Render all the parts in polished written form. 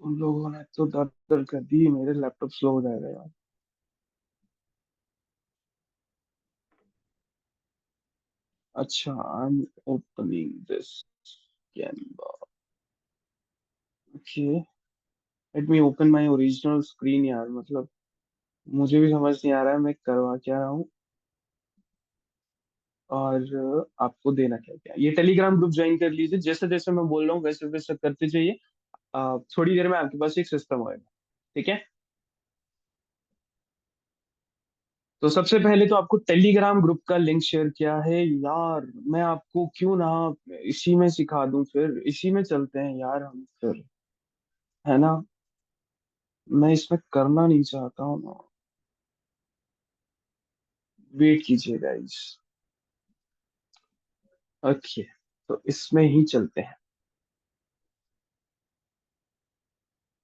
तुम लोगों ने तो दर दर कर दी, मेरे लैपटॉप स्लो हो जाएगा यार। अच्छा, I am opening this Canva. Okay, let me open my original screen यार। मतलब मुझे भी समझ नहीं आ रहा है मैं करवा क्या रहा हूँ, और आपको देना क्या क्या। ये टेलीग्राम ग्रुप ज्वाइन कर लीजिए, जैसे जैसे मैं बोल रहा हूँ वैसे वैसे करते जाइए। थोड़ी देर में आपके पास एक सिस्टम होगा। ठीक है। तो सबसे पहले तो आपको टेलीग्राम ग्रुप का लिंक शेयर किया है यार। मैं आपको क्यों ना इसी में सिखा दूं, फिर इसी में चलते हैं यार हम फिर, है ना। मैं इसमें करना नहीं चाहता हूँ ना। वेट कीजिए गाइस। ओके, तो इसमें ही चलते हैं।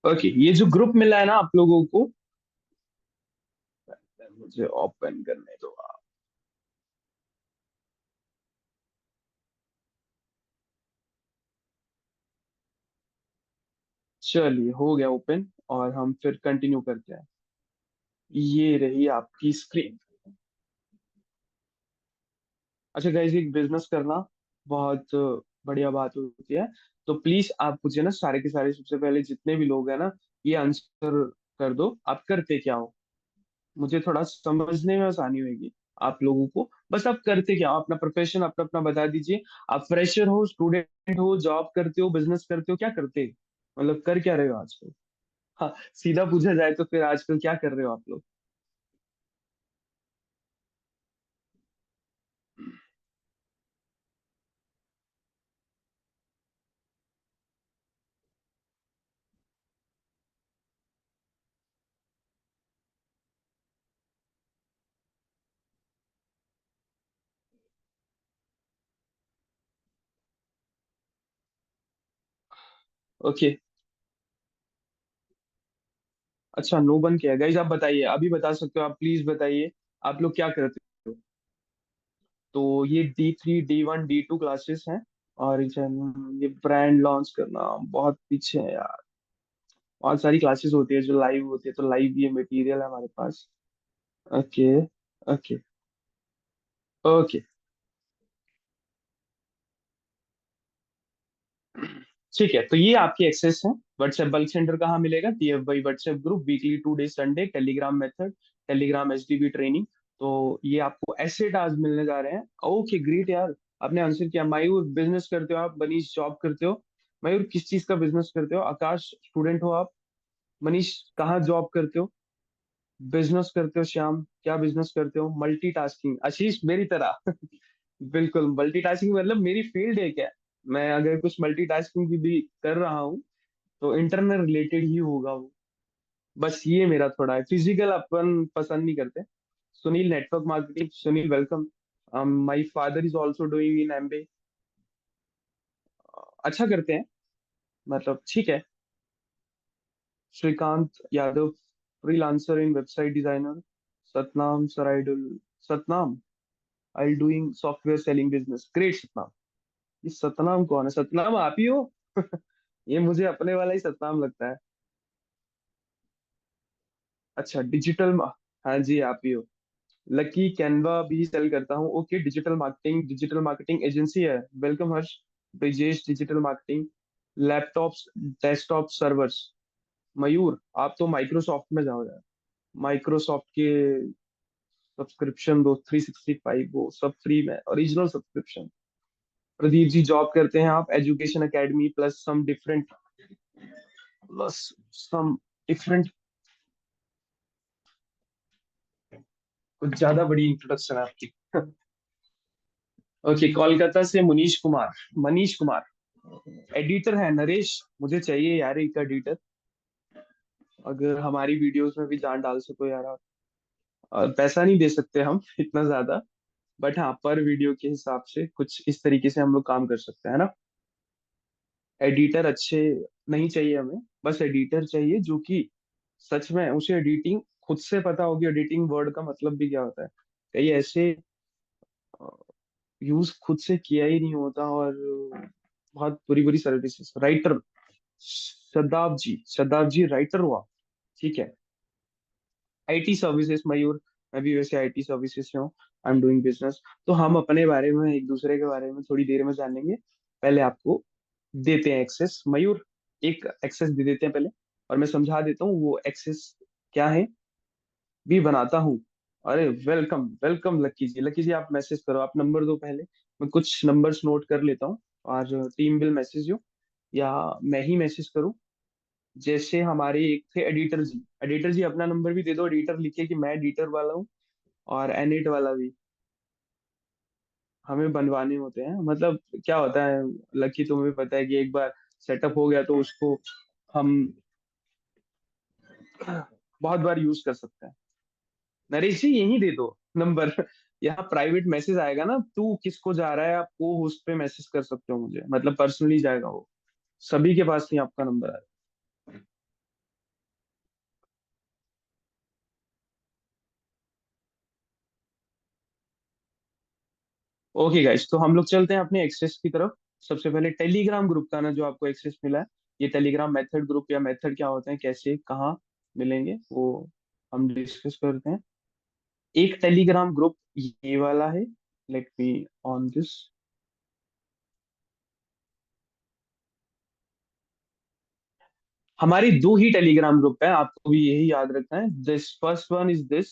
ओके, ये जो ग्रुप मिला है ना आप लोगों को, मुझे ओपन करने दो आप। चलिए, हो गया ओपन, और हम फिर कंटिन्यू करते हैं। ये रही आपकी स्क्रीन। अच्छा गाइस, एक बिजनेस करना बहुत बढ़िया बात होती है। तो प्लीज आप मुझे ना सारे के सारे, सबसे पहले जितने भी लोग हैं ना, ये आंसर कर दो, आप करते क्या हो। मुझे थोड़ा समझने में आसानी होगी। आप लोगों को बस आप करते क्या हो, अपना प्रोफेशन अपना अपना बता दीजिए। आप फ्रेशर हो, स्टूडेंट हो, जॉब करते हो, बिजनेस करते हो, क्या करते हो, मतलब कर क्या रहे हो आजकल। हाँ, सीधा पूछा जाए तो फिर आजकल क्या कर रहे हो आप लोग। ओके। अच्छा, नो बन किया गाइज, आप बताइए, अभी बता सकते हो आप, प्लीज बताइए। आप लोग क्या करते हो। तो ये D3 D1 D2 क्लासेस हैं। और ये ब्रांड लॉन्च करना बहुत पीछे है यार। बहुत सारी क्लासेस होती है जो लाइव होती है, तो लाइव ये मटेरियल है हमारे पास। ओके। ओके। ओके। ठीक है, तो ये आपकी एक्सेस है। व्हाट्सएप बल्क सेंटर कहाँ मिलेगा, TFY WhatsApp group, weekly 2 day Sunday, Telegram method, Telegram HDB training. तो ये आपको ऐसे टास्क मिलने जा रहे हैं। ओके ग्रेट यार, आपने आंसर किया। मयूर बिजनेस करते हो आप, मनीष जॉब करते हो। मयूर किस चीज का बिजनेस करते हो, आकाश स्टूडेंट हो आप, मनीष कहाँ जॉब करते हो, बिजनेस करते हो, श्याम क्या बिजनेस करते हो, मल्टीटास्किंग, आशीष मेरी तरह। बिल्कुल मल्टीटास्किंग, मतलब मेरी फील्ड है क्या। मैं अगर कुछ मल्टीटास्किंग भी कर रहा हूँ तो इंटरनेट रिलेटेड ही होगा वो। बस ये मेरा थोड़ा है, फिजिकल अपन पसंद नहीं करते। Sunil network marketing, Sunil welcome. My father is also doing in MBA। अच्छा करते हैं, मतलब ठीक है। Shrikant Yadav, freelancer in website designer. Satnam सराइडुल, Satnam I doing software selling business, great Satnam. ये सतनाम कौन है, सतनाम आप ही हो। ये मुझे अपने वाला ही सतनाम लगता है। अच्छा डिजिटल, हाँ जी आप ही हो। लकी कैनवा भी सेल करता हूँ, okay. Digital marketing, digital marketing agency है, welcome Harsh. Brijesh digital marketing, laptops, desktop servers. Mayur आप तो माइक्रोसॉफ्ट में जाओ यार। माइक्रोसॉफ्ट के सब्सक्रिप्शन दो, 365 वो सब फ्री में, original subscription. Pradeep ji job करते हैं आप, education academy plus some different. कुछ ज्यादा बड़ी इंट्रोडक्शन है आपकी। ओके, कोलकाता से मुनीश कुमार, मनीष कुमार। एडिटर है नरेश, मुझे चाहिए यार एक एडिटर। अगर हमारी वीडियोस में भी जान डाल सको यार आप। और पैसा नहीं दे सकते हम इतना ज्यादा, बट हाँ पर वीडियो के हिसाब से कुछ इस तरीके से हम लोग काम कर सकते हैं ना। एडिटर अच्छे नहीं चाहिए हमें, बस एडिटर चाहिए जो कि सच में उसे एडिटिंग खुद से पता होगी, एडिटिंग वर्ड का मतलब भी क्या होता है, कई ऐसे यूज खुद से किया ही नहीं होता, और बहुत बुरी बुरी सर्विसेज राइटर। शदाब जी राइटर हुआ। ठीक है। आईटी सर्विसेज मयूर, मैं भी वैसे आईटी सर्विसेज से हूँ। I am doing business. तो हम अपने बारे में, एक दूसरे के बारे में थोड़ी देर में जानेंगे। पहले आपको देते हैं एक्सेस मयूर, एक एक्सेस दे देते हैं पहले, और मैं समझा देता हूँ वो एक्सेस क्या है, भी बनाता हूँ। अरे वेलकम वेलकम लक्की जी, लक्की जी आप मैसेज करो, आप नंबर दो पहले, मैं कुछ नंबर्स नोट कर लेता हूँ, और टीम विल मैसेज यू, या मैं ही मैसेज करूँ। जैसे हमारे एक थे एडिटर जी, एडिटर जी अपना नंबर भी दे दो, एडिटर लिखे कि मैं एडिटर वाला हूँ, और एनिट वाला भी हमें बनवाने होते हैं। मतलब क्या होता है लकी, तुम्हें पता है कि एक बार सेटअप हो गया तो उसको हम बहुत बार यूज कर सकते हैं। नरेश जी यही दे दो नंबर। यहाँ प्राइवेट मैसेज आएगा ना, तू किसको जा रहा है, आप को होस्ट पे मैसेज कर सकते हो मुझे, मतलब पर्सनली जाएगा वो, सभी के पास नहीं आपका नंबर आएगा। ओके गाइस, तो हम लोग चलते हैं अपने एक्सेस की तरफ। सबसे पहले टेलीग्राम ग्रुप का ना, जो आपको एक्सेस मिला है, ये टेलीग्राम मेथड ग्रुप, या मेथड क्या होते हैं, कैसे कहाँ मिलेंगे, वो हम डिस्कस करते हैं। एक टेलीग्राम ग्रुप ये वाला है, लेट मी ऑन दिस। हमारी दो ही टेलीग्राम ग्रुप है, आपको भी यही याद रखना है। This first one is this,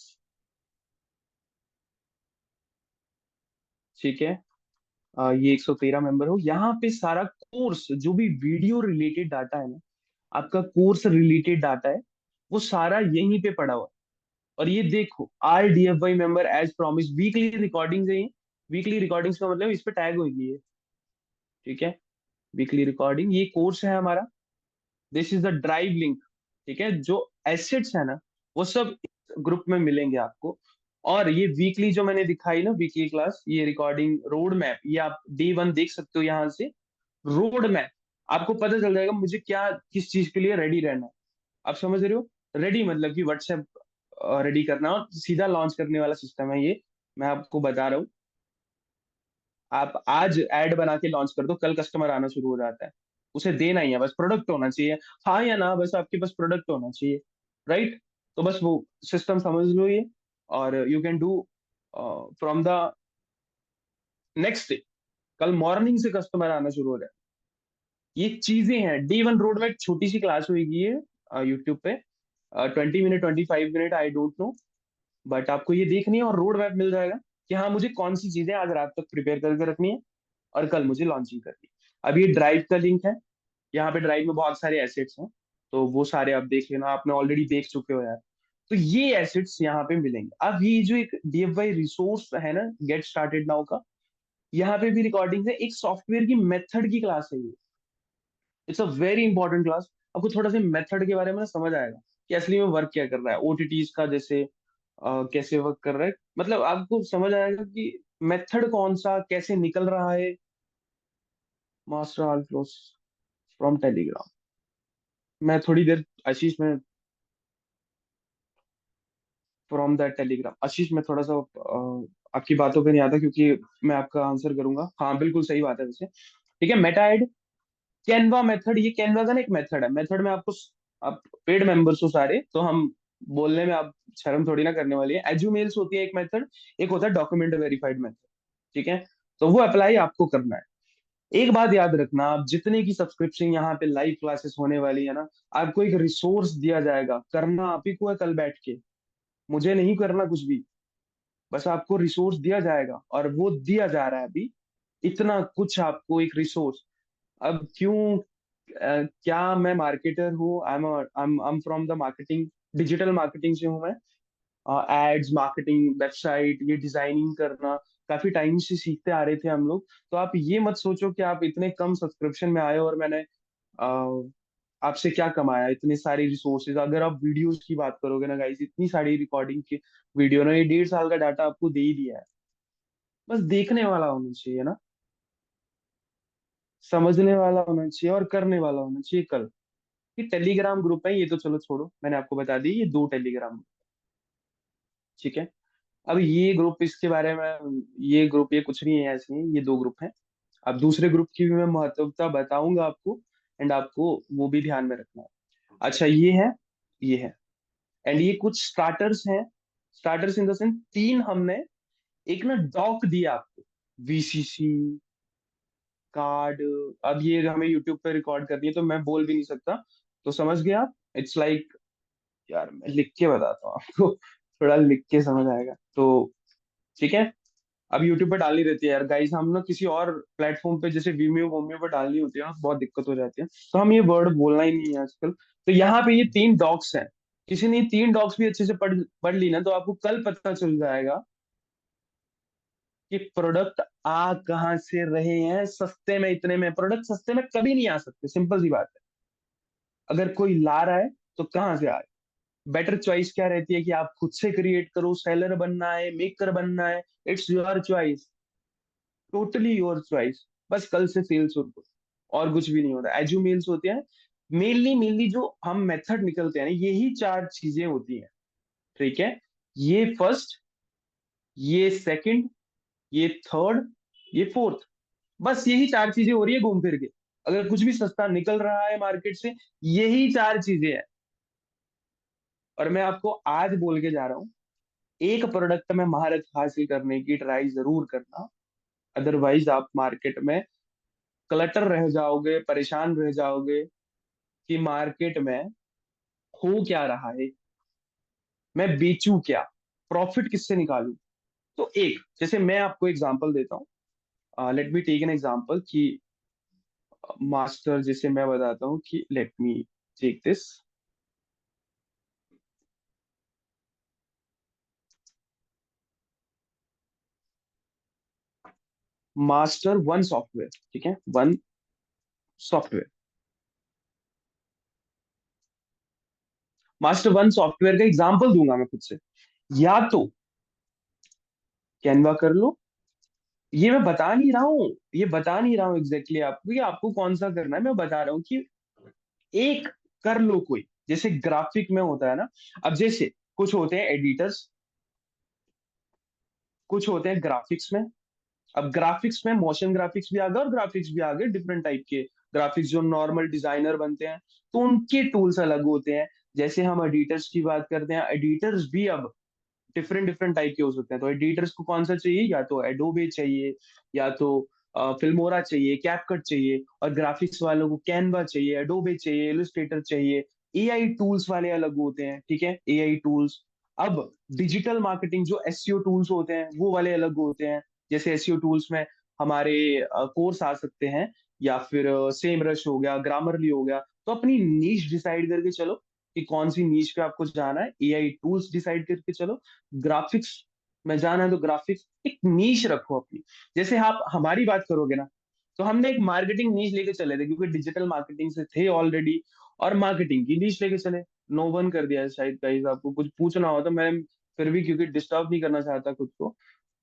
ठीक है। ये 113 मेंबर हो, यहाँ पे सारा कोर्स जो भी वीडियो रिलेटेड डाटा है ना, आपका कोर्स रिलेटेड डाटा है, वो सारा यहीं पे पड़ा हुआ है। और ये देखो, R D F Y member as promise, weekly recordings है ये। वीकली रिकॉर्डिंग्स का मतलब इस पे टैग होगी ये, ठीक है। वीकली रिकॉर्डिंग, ये कोर्स है हमारा। This is the drive link, ठीक है। जो एसेट्स है ना, वो सब ग्रुप में मिलेंगे आपको। और ये वीकली जो मैंने दिखाई ना, वीकली क्लास, ये रिकॉर्डिंग रोड मैप, ये आप D1 देख सकते हो यहाँ से। रोड मैप, आपको पता चल जाएगा मुझे क्या किस चीज के लिए रेडी रहना है। आप समझ रहे हो, रेडी मतलब कि व्हाट्सएप रेडी करना, और सीधा लॉन्च करने वाला सिस्टम है ये, मैं आपको बता रहा हूँ। आप आज ऐड बना के लॉन्च कर दो, कल कस्टमर आना शुरू हो जाता है। उसे देना ही है, बस प्रोडक्ट होना चाहिए, हाँ या ना, बस आपके पास प्रोडक्ट होना चाहिए, राइट। तो बस वो सिस्टम समझ लो ये, और you can do from the next day, कल मॉर्निंग से कस्टमर आना शुरू हो जाए। ये चीजें हैं। D1 रोड में एक छोटी सी क्लास हुई है यूट्यूब पे, 20 minute 25 minute, I don't know, but आपको ये देखनी है, और रोड मैप मिल जाएगा कि हाँ मुझे कौन सी चीजें आज रात तक प्रिपेयर करके रखनी है, और कल मुझे लॉन्चिंग करनी है। अब ये ड्राइव का लिंक है, यहाँ पे ड्राइव में बहुत सारे एसेट्स हैं, तो वो सारे आप देख लेना, आपने ऑलरेडी देख चुके हो यार। तो ये एसेट्स यहाँ पे मिलेंगे। अब ये जो एक DFY रिसोर्स है ना, गेट स्टार्टेड नाउ का, यहाँ पे भी रिकॉर्डिंग है, एक सॉफ्टवेयर की मेथड की क्लास है ये। It's a very important class. आपको थोड़ा सा मेथड के बारे में ना समझ आएगा कि असली में वर्क क्या कर रहा है, OTTs का जैसे कैसे वर्क कर रहा है, मतलब आपको समझ आएगा कि मेथड कौन सा कैसे निकल रहा है। Master all flows from Telegram, मैं थोड़ी देर आशीष में, फ्रॉम दैट टेलीग्राम आशीष, मैं थोड़ा सा आपकी बातों पे नहीं आता, क्योंकि मैं आपका आंसर करूंगा। हाँ बिल्कुल सही बात है वैसे, ठीक है। मेटा ऐड, कैनवा मेथड, ये कैनवा का ना एक मेथड है। मेथड में आपको, आप पेड मेंबर्स हो सारे, तो हम बोलने में आप शर्म थोड़ी ना करने वाली है। एजुमेल्स होती है एक मेथड, एक होता है डॉक्यूमेंट वेरीफाइड मेथड, ठीक है। तो वो अप्लाई आपको करना है। एक बात याद रखना, आप जितने की सब्सक्रिप्शन यहाँ पे लाइव क्लासेस होने वाली है ना, आपको एक रिसोर्स दिया जाएगा, करना आप ही को है कल बैठ के, मुझे नहीं करना कुछ भी। बस आपको रिसोर्स दिया जाएगा, और वो दिया जा रहा है अभी, इतना कुछ आपको एक रिसोर्स। अब क्यों, क्या मैं मार्केटर हूँ, I am from the marketing, digital marketing से हूँ मैं। एड्स, मार्केटिंग, वेबसाइट, ये डिजाइनिंग करना काफी टाइम से सीखते आ रहे थे हम लोग। तो आप ये मत सोचो कि आप इतने कम सब्सक्रिप्शन में आए हो और मैंने आपसे क्या कमाया, इतने सारी रिसोर्सेज। अगर आप वीडियोस की बात करोगे ना गाइस, इतनी सारी रिकॉर्डिंग की वीडियो ना, ये 1.5 साल का डाटा आपको दे ही दिया है। बस देखने वाला होना चाहिए ना, समझने वाला होना चाहिए, और करने वाला होना चाहिए कल। ये टेलीग्राम ग्रुप है, ये तो चलो छोड़ो, मैंने आपको बता दी, ये दो टेलीग्राम, ठीक है। अब ये ग्रुप, इसके बारे में, ये ग्रुप ये कुछ नहीं है ऐसे ही, ये दो ग्रुप हैं। अब दूसरे ग्रुप की भी मैं महत्वता बताऊंगा आपको, एंड आपको वो भी ध्यान में रखना है। अच्छा ये है एंड ये कुछ स्टार्टर्स हैं। स्टार्टर्स इन द सेंस तीन हमने एक ना डॉक दिया आपको, वीसीसी कार्ड। अब ये हमें यूट्यूब पे रिकॉर्ड कर दिए तो मैं बोल भी नहीं सकता, तो समझ गए आप। इट्स लाइक यार मैं लिख के बताता हूँ आपको, थोड़ा लिख के समझ आएगा तो ठीक है। अब यूट्यूब पे डालनी रहती है यार गाइस, हम ना किसी और प्लेटफॉर्म पे जैसे वीमियो वोमियो पे डालनी होती है ना, बहुत दिक्कत हो जाती है, तो हम ये वर्ड बोलना ही नहीं है आजकल। तो यहाँ पे ये तीन डॉग्स हैं, किसी ने ये तीन डॉग्स भी अच्छे से पढ़ पढ़ ली ना, तो आपको कल पता चल जाएगा कि प्रोडक्ट आ कहाँ से रहे हैं। सस्ते में इतने में प्रोडक्ट सस्ते में कभी नहीं आ सकते, सिंपल सी बात है। अगर कोई ला रहा है तो कहाँ से आए। बेटर चॉइस क्या रहती है कि आप खुद से क्रिएट करो, सेलर बनना है, मेकर बनना है, it's your choice, totally your choice. बस कल से सेल्स हो, और कुछ भी नहीं होता। एजू मेल्स होते हैं, मेनली मेनली जो हम मेथड निकलते हैं ना, यही चार चीजें होती हैं, ठीक है। ये फर्स्ट, ये सेकंड, ये थर्ड, ये फोर्थ, बस यही चार चीजें हो रही है घूम फिर के। अगर कुछ भी सस्ता निकल रहा है मार्केट से, यही चार चीजें हैं। और मैं आपको आज बोल के जा रहा हूँ, एक प्रोडक्ट में महारत हासिल करने की ट्राई जरूर करना, अदरवाइज आप मार्केट में क्लटर रह जाओगे, परेशान रह जाओगे कि मार्केट में हो क्या रहा है, मैं बेचूं क्या, प्रॉफिट किससे निकालूं। तो एक जैसे मैं आपको एग्जांपल देता हूँ, let me take an example कि मास्टर, जैसे मैं बताता हूँ कि let me take this master one software, ठीक है, one software. Master one software का एग्जांपल दूंगा मैं खुद से, या तो कैनवा कर लो। ये मैं बता नहीं रहा हूँ, ये बता नहीं रहा हूँ एग्जैक्टली आपको कि आपको कौन सा करना है, मैं बता रहा हूँ कि एक कर लो कोई। जैसे ग्राफिक में होता है ना, अब जैसे कुछ होते हैं एडिटर्स, कुछ होते हैं ग्राफिक्स में। अब ग्राफिक्स में मोशन ग्राफिक्स भी आ गए और ग्राफिक्स भी आ गए, डिफरेंट टाइप के ग्राफिक्स जो नॉर्मल डिजाइनर बनते हैं, तो उनके टूल्स अलग होते हैं। जैसे हम एडिटर्स की बात करते हैं, एडिटर्स भी अब डिफरेंट डिफरेंट टाइप के हो सकते हैं। तो एडिटर्स को कौन सा चाहिए, या तो एडोबे चाहिए, या तो फिल्मोरा चाहिए, कैपकट चाहिए। और ग्राफिक्स वालों को कैनवा चाहिए, एडोबे चाहिए, इलस्ट्रेटर चाहिए। एआई टूल्स वाले अलग होते हैं, ठीक है, एआई टूल्स। अब डिजिटल मार्केटिंग जो एसईओ टूल्स होते हैं वो वाले अलग होते हैं। जैसे एसईओ टूल्स में हमारे कोर्स आ सकते हैं, या फिर सेम रश हो गया, ग्रामरली हो गया। तो अपनी नीश डिसाइड करके चलो कि कौन सी नीच पे आपको जाना है, एआई टूल्स डिसाइड करके चलो। ग्राफिक्स में जाना है तो ग्राफिक्स, एक नीच रखो अपनी। जैसे आप हमारी बात करोगे ना, तो हमने एक मार्केटिंग नीच लेके चले थे क्योंकि डिजिटल मार्केटिंग से थे ऑलरेडी, और मार्केटिंग की नीच लेके चले। नो वन कर दिया है शायद गाइस, आपको कुछ पूछना हो तो मैं फिर भी, क्योंकि डिस्टर्ब नहीं करना चाहता खुद को,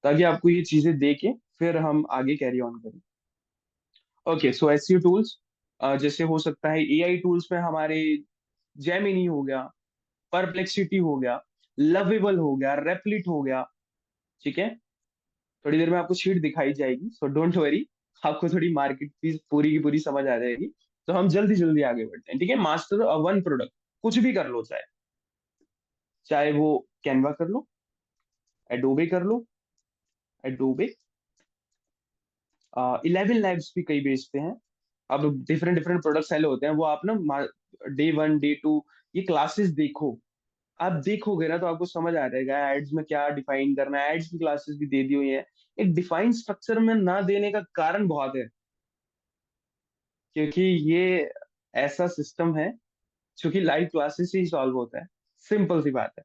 ताकि आपको ये चीजें दे के फिर हम आगे कैरी ऑन करें। ओके, सो एसईओ टूल्स जैसे हो सकता है, एआई टूल्स में हमारे जेमिनी हो गया, परप्लेक्सिटी हो गया, लवेबल हो गया, रेपलिट हो गया, ठीक है। थोड़ी देर में आपको शीट दिखाई जाएगी, सो डोंट वरी, आपको थोड़ी मार्केट की पूरी समझ आ जाएगी। तो हम जल्दी जल्दी आगे बढ़ते हैं, ठीक है। मास्टर वन प्रोडक्ट, कुछ भी कर लो, चाहे चाहे वो कैनवा कर लो, एडोबे कर लो, एडोबे, 11 लैब्स भी कई बेचते हैं। अब डिफरेंट डिफरेंट प्रोडक्ट सेल होते हैं, वो आप ना डे वन डे टू ये क्लासेस देखो। आप देखोगे ना तो आपको समझ आ जाएगा एड्स में क्या डिफाइन करना है। एड्स की क्लासेस भी दे दी हुई है। एक डिफाइन स्ट्रक्चर में ना देने का कारण बहुत है, क्योंकि ये ऐसा सिस्टम है जो कि लाइव क्लासेस से ही सॉल्व होता है, सिंपल सी बात है।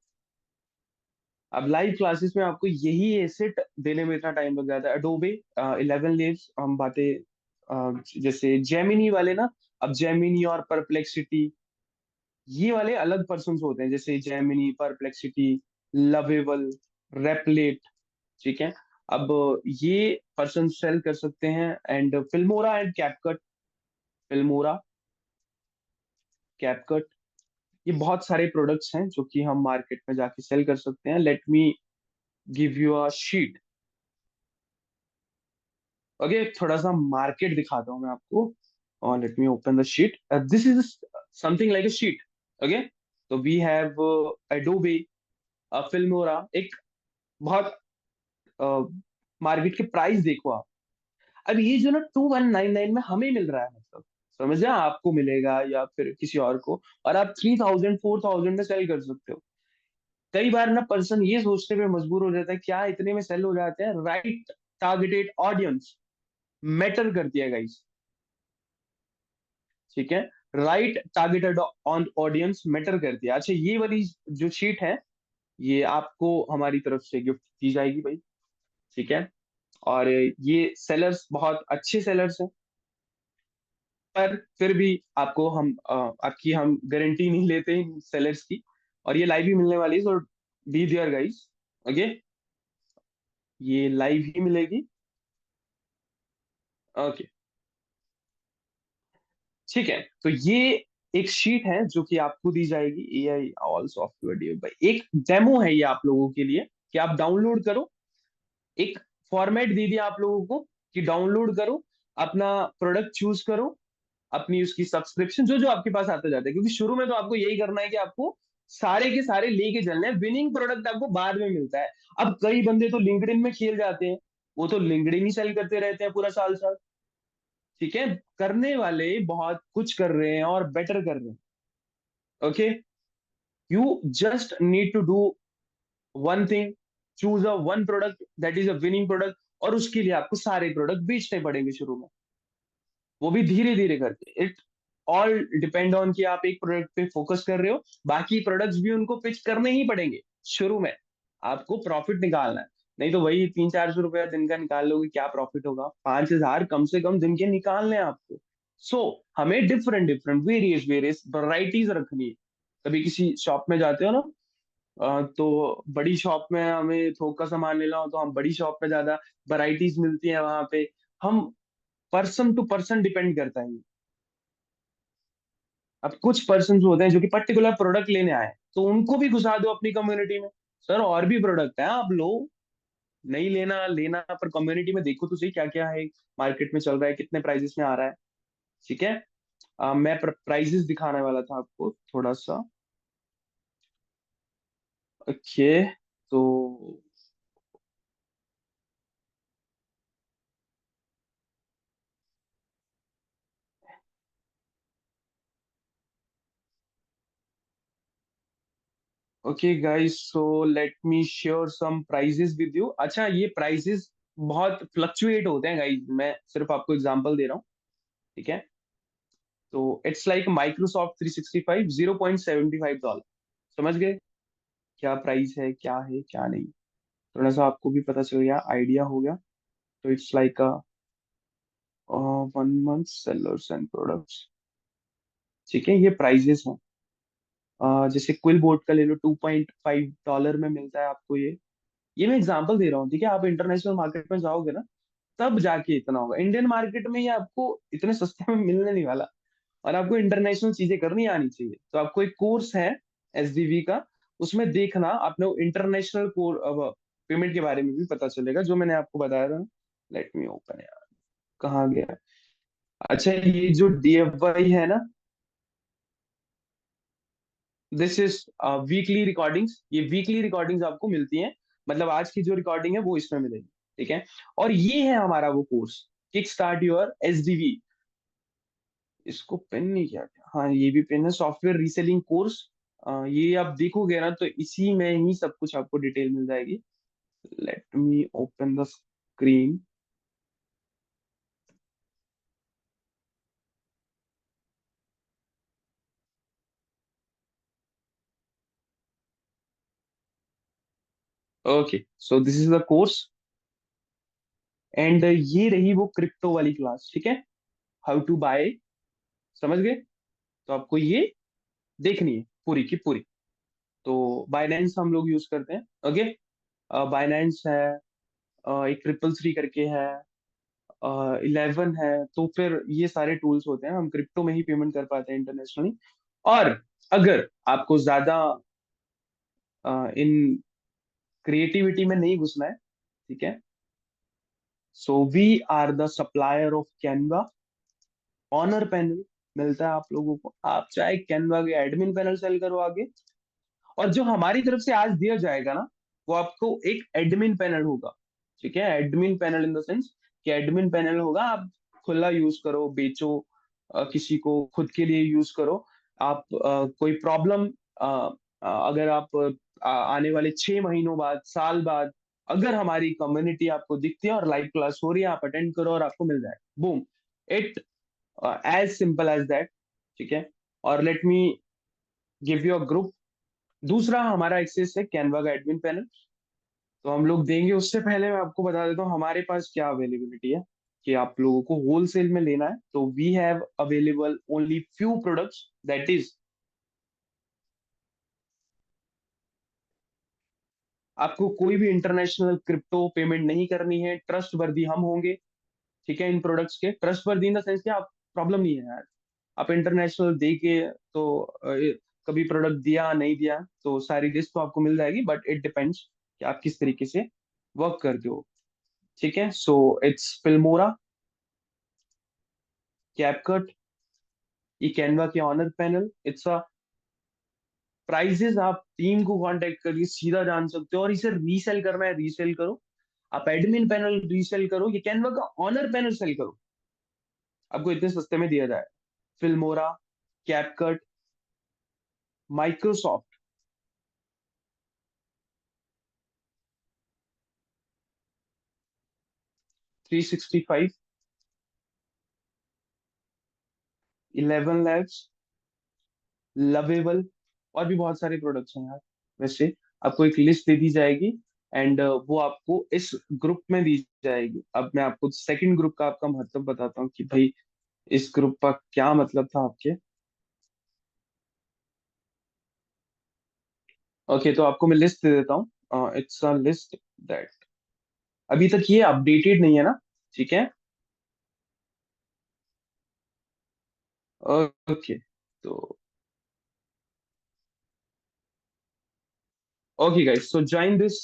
अब लाइव क्लासेस में आपको यही एसेट देने में इतना टाइम लग जाता है। अडोबे 11 लीव्स, हम बातें जैसे जेमिनी वाले ना, अब जेमिनी और परप्लेक्सिटी, ये वाले अलग पर्सन होते हैं, जैसे जेमिनी, परप्लेक्सिटी, लवेबल, रेपलेट, ठीक है। अब ये पर्सन सेल कर सकते हैं। And Filmora and CapCut, Filmora, CapCut, ये बहुत सारे प्रोडक्ट्स हैं जो कि हम मार्केट में जाके सेल कर सकते हैं। Late me give you a sheet. Okay, थोड़ा सा मार्केट दिखाता हूँ मैं आपको। Let me open the sheet. This is something like a sheet. Okay, so we have Adobe, Filmora, एक बहुत मार्केट के प्राइस देखो आप। अब ये जो ना 2199 में हमें मिल रहा है, मतलब समझ रहे हैं, आपको मिलेगा या फिर किसी और को, और आप 3000 4000 में सेल कर सकते हो। कई बार ना पर्सन ये सोचने पे मजबूर हो जाता है क्या इतने में सेल हो जाते हैं। राइट टारगेटेड ऑडियंस मैटर करती है गाइस, ठीक है। Right targeted on audience matter करती है। अच्छा, ये वाली जो शीट है, ये आपको हमारी तरफ से गिफ्ट की जाएगी भाई, ठीक है। और ये सेलर्स बहुत अच्छे सेलर्स हैं, पर फिर भी आपको हम आपकी हम गारंटी नहीं लेते इन सेलर्स की। और ये लाइव ही मिलने वाली है, सो बी देयर गाइस। ओके, ये लाइव ही मिलेगी। ओके, ठीक है। तो ये एक शीट है जो कि आपको दी जाएगी, AI all software develop by. एक डेमो है ये आप लोगों के लिए कि आप डाउनलोड करो। एक फॉर्मेट दे दिया आप लोगों को कि डाउनलोड करो, अपना प्रोडक्ट चूज करो, अपनी उसकी सब्सक्रिप्शन जो जो आपके पास आते जाते हैं, क्योंकि शुरू में तो आपको यही करना है कि आपको सारे के सारे लेके चलने हैं। विनिंग प्रोडक्ट आपको बाद में मिलता है। अब कई बंदे तो लिंक्डइन में खेल जाते हैं, वो तो लिंक्डइन ही सेल करते रहते हैं पूरा साल साल, ठीक है। करने वाले बहुत कुछ कर रहे हैं और बेटर कर रहे हैं। Okay, you just need to do one thing, choose a one product that is a winning product, और उसके लिए आपको सारे प्रोडक्ट बेचने पड़ेंगे शुरू में, वो भी धीरे धीरे करके। इट ऑल डिपेंड ऑन कि आप एक प्रोडक्ट पे फोकस कर रहे हो, बाकी प्रोडक्ट्स भी उनको पिच करने ही पड़ेंगे शुरू में। आपको प्रॉफिट निकालना है, नहीं तो वही 300-400 रुपया दिन का निकाल लोगे, क्या प्रॉफिट होगा। 5000 कम से कम दिन के निकालने हैं आपको। सो हमें different different various various varieties रखनी है। कभी किसी शॉप में जाते हो ना, तो बड़ी शॉप में हमें थोक का सामान लेना हो तो हम बड़ी शॉप में ज्यादा वैरायटीज मिलती है वहां पे। हम पर्सन टू पर्सन डिपेंड करता है। अब कुछ पर्सन होते हैं जो कि पर्टिकुलर प्रोडक्ट लेने आए, तो उनको भी घुसा दो अपनी कम्युनिटी में। सर और भी प्रोडक्ट है, आप लो, नहीं लेना लेना, पर कम्युनिटी में देखो तो सही क्या क्या है, मार्केट में चल रहा है, कितने प्राइसेस में आ रहा है, ठीक है। मैं प्राइसेस दिखाने वाला था आपको थोड़ा सा। ओके, तो okay guys, so let me share some prices with you. अच्छा, ये प्राइजेस बहुत फ्लक्चुएट होते हैं गाइस, मैं सिर्फ आपको एग्जांपल दे रहा हूँ, ठीक है। तो इट्स लाइक माइक्रोसॉफ्ट 365 $0.75, समझ गए क्या प्राइस है, क्या है क्या नहीं। थोड़ा सा आपको भी पता चल गया, आइडिया हो गया। तो it's like a 1 month sellers and products, ठीक है। ये प्राइजेस हैं। जैसे क्विल बोर्ड का ले लो, $2.5 में मिलता है आपको ये मैं एग्जांपल दे रहा हूँ, ठीक है। आप इंटरनेशनल मार्केट में जाओगे ना, तब जाके इतना होगा। इंडियन मार्केट में ये आपको इतने सस्ते में मिलने नहीं वाला। और आपको इंटरनेशनल चीजें करनी आनी चाहिए। तो आपको एक कोर्स है एसडीवी का, उसमें देखना आपने इंटरनेशनल पेमेंट के बारे में भी पता चलेगा, जो मैंने आपको बताया था। लेट मी ओपन, यार कहाँ गया। अच्छा, ये जो डीएफवाई है ना, दिस इज वीकली रिकॉर्डिंग्स। ये वीकली रिकॉर्डिंग्स आपको मिलती हैं, मतलब आज की जो रिकॉर्डिंग है वो इसमें मिलेगी, ठीक है। और ये है हमारा वो course, kick start your SDV. इसको पेन नहीं किया क्या, हाँ ये भी पेन है, सॉफ्टवेयर रीसेलिंग कोर्स। ये आप देखोगे ना तो इसी में ही सब कुछ आपको डिटेल मिल जाएगी। Let me open the screen. Okay, so this is the course, and ये रही वो क्रिप्टो वाली क्लास, ठीक है। हाउ टू बाय, समझ गए। तो आपको ये देखनी है पूरी की पूरी। तो बाइनेंस हम लोग यूज करते हैं, ओके। बाइनेंस है, एक ट्रिपल थ्री करके है, 11 है। तो फिर ये सारे टूल्स होते हैं, हम क्रिप्टो में ही पेमेंट कर पाते हैं इंटरनेशनली। और अगर आपको ज्यादा इन क्रिएटिविटी में नहीं घुसना है, ठीक है, so we are the supplier of Canva. Owner panel मिलता है आप लोगों को। आप चाहे कैनवा के एडमिन पैनल सेल करो आगे, और जो हमारी तरफ से आज दिया जाएगा ना, वो आपको एक एडमिन पैनल होगा। ठीक है, admin panel in the sense कि एडमिन पैनल होगा, आप खुला यूज करो, बेचो, किसी को खुद के लिए यूज करो। आप कोई प्रॉब्लम, अगर आप आने वाले 6 महीनों बाद, साल बाद, अगर हमारी कम्युनिटी आपको दिखती है और लाइव क्लास हो रही है, आप अटेंड करो और आपको मिल जाए, boom, it as simple as that. ठीक है, और let me give you a group. दूसरा हमारा एक्सेस है कैनवा का एडमिन पैनल, तो हम लोग देंगे। उससे पहले मैं आपको बता देता हूँ हमारे पास क्या अवेलेबिलिटी है, कि आप लोगों को होलसेल में लेना है तो we have available only few products, that is, आपको कोई भी इंटरनेशनल क्रिप्टो पेमेंट नहीं करनी है, ट्रस्ट वर्दी हम होंगे। ठीक है, इन प्रोडक्ट्स के ट्रस्ट वर्दी इन द सेंस कि आप, प्रॉब्लम नहीं है यार, आप इंटरनेशनल दे के, तो कभी प्रोडक्ट दिया नहीं दिया तो सारी लिस्ट तो आपको मिल जाएगी, बट इट डिपेंड्स कि आप किस तरीके से वर्क करते हो। ठीक है, सो इट्स फिल्मोरा, कैपकट, ये कैनवा के owner panel, it's a prices, आप टीम को कांटेक्ट करके सीधा जान सकते हो, और इसे रीसेल करना है रीसेल करो, आप एडमिन पैनल रीसेल करो, ये कैनवा का ऑनर पैनल सेल करो, आपको इतने सस्ते में दिया जाए। Filmora, CapCut, Microsoft 365, 11 labs, lovable, और भी बहुत सारे प्रोडक्ट्स हैं यार। वैसे आपको एक लिस्ट दे दी जाएगी, एंड वो आपको इस ग्रुप में दी जाएगी। अब मैं आपको सेकंड ग्रुप का आपका महत्व बताता हूँ कि भाई इस ग्रुप का क्या मतलब था आपके। ओके, तो आपको मैं लिस्ट दे देता हूँ, इट्स अ लिस्ट दैट, अभी तक ये अपडेटेड नहीं है ना। ठीक है, ओके, तो okay guys, so join this.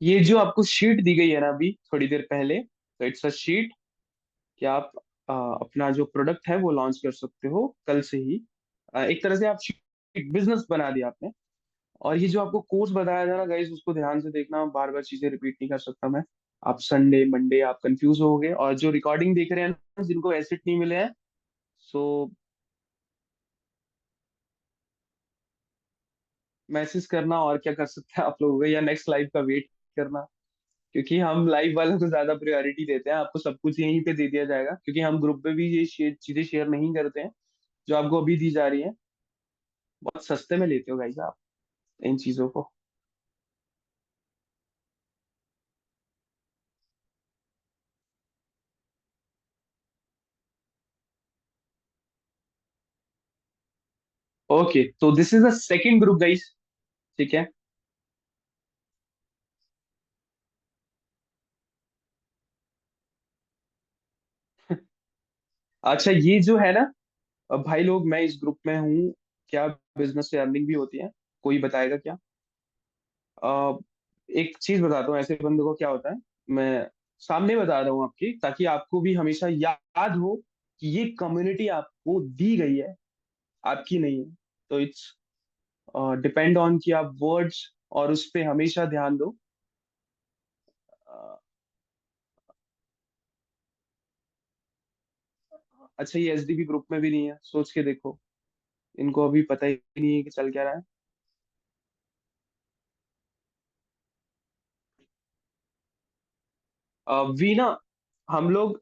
ये जो आपको शीट दी गई है ना अभी थोड़ी देर पहले, तो इट्स अ शीट कि आप अपना जो प्रोडक्ट है वो लॉन्च कर सकते हो कल से ही। एक तरह से आप शीट बिजनेस बना दिया आपने। और ये जो आपको कोर्स बताया जा रहा गाइस, उसको ध्यान से देखना, बार बार चीजें रिपीट नहीं कर सकता मैं। आप संडे मंडे आप कंफ्यूज हो गए, और जो रिकॉर्डिंग देख रहे हैं ना, जिनको एसेट नहीं मिले हैं, सो मैसेज करना, और क्या कर सकते हैं आप लोगों का, या नेक्स्ट लाइव का वेट करना। क्योंकि हम लाइव वालों को ज्यादा प्रायोरिटी देते हैं, आपको सब कुछ यहीं पे दे दिया जाएगा, क्योंकि हम ग्रुप पे भी ये चीजें शेयर नहीं करते हैं जो आपको अभी दी जा रही है। बहुत सस्ते में लेते हो गाइस आप इन चीजों को। ओके, तो this is the second group guys. ठीक है, अच्छा ये जो है ना, अब भाई लोग, मैं इस ग्रुप में हूँ, क्या बिजनेस से अर्निंग भी होती है? कोई बताएगा क्या? अ, एक चीज बताता हूँ, ऐसे बंदे को क्या होता है, मैं सामने बता रहा हूँ आपकी, ताकि आपको भी हमेशा याद हो कि ये कम्युनिटी आपको दी गई है, आपकी नहीं है। तो इट्स डिपेंड ऑन कि आप वर्ड्स और उस पे हमेशा ध्यान दो। अ, अच्छा, ये एसडीबी ग्रुप में भी नहीं है, सोच के देखो, इनको अभी पता ही नहीं है कि चल क्या रहा है। वी ना, हम लोग,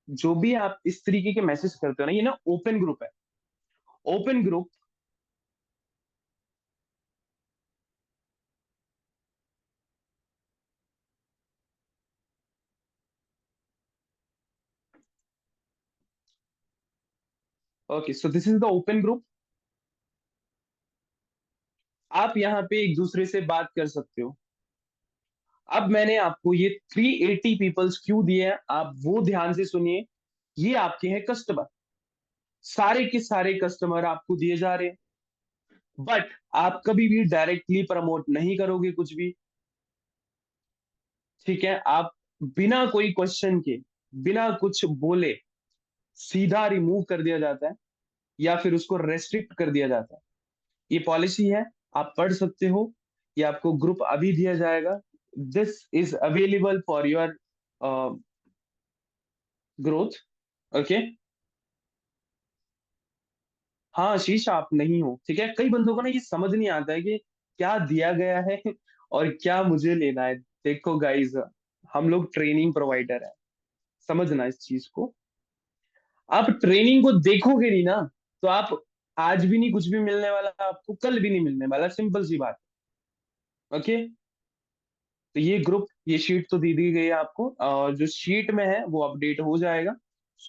जो भी आप इस तरीके के मैसेज करते हो ना, ये ना ओपन ग्रुप है, open group. Okay, so this is the open group. आप यहाँ पे एक दूसरे से बात कर सकते हो। अब मैंने आपको ये 380 पीपल्स क्यों दिए हैं, आप वो ध्यान से सुनिए। ये आपके हैं कस्टमर, सारे के सारे कस्टमर आपको दिए जा रहे हैं। बट आप कभी भी डायरेक्टली प्रमोट नहीं करोगे कुछ भी, ठीक है? आप बिना कोई क्वेश्चन के, बिना कुछ बोले सीधा रिमूव कर दिया जाता है, या फिर उसको रेस्ट्रिक्ट कर दिया जाता है। ये पॉलिसी है, आप पढ़ सकते हो। ये आपको ग्रुप अभी दिया जाएगा। This is available for your growth. Okay. हाँ शीश, आप नहीं हो, ठीक है? कई बंदों को ना ये समझ नहीं आता है कि क्या दिया गया है और क्या मुझे लेना है। देखो गाइस, हम लोग ट्रेनिंग प्रोवाइडर है, समझना इस चीज को। आप ट्रेनिंग को देखोगे नहीं ना, तो आप आज भी नहीं कुछ भी मिलने वाला, आपको कल भी नहीं मिलने वाला, सिंपल सी बात। ओके। तो ये ग्रुप, ये शीट तो दी दी गई है आपको, और जो शीट में है वो अपडेट हो जाएगा,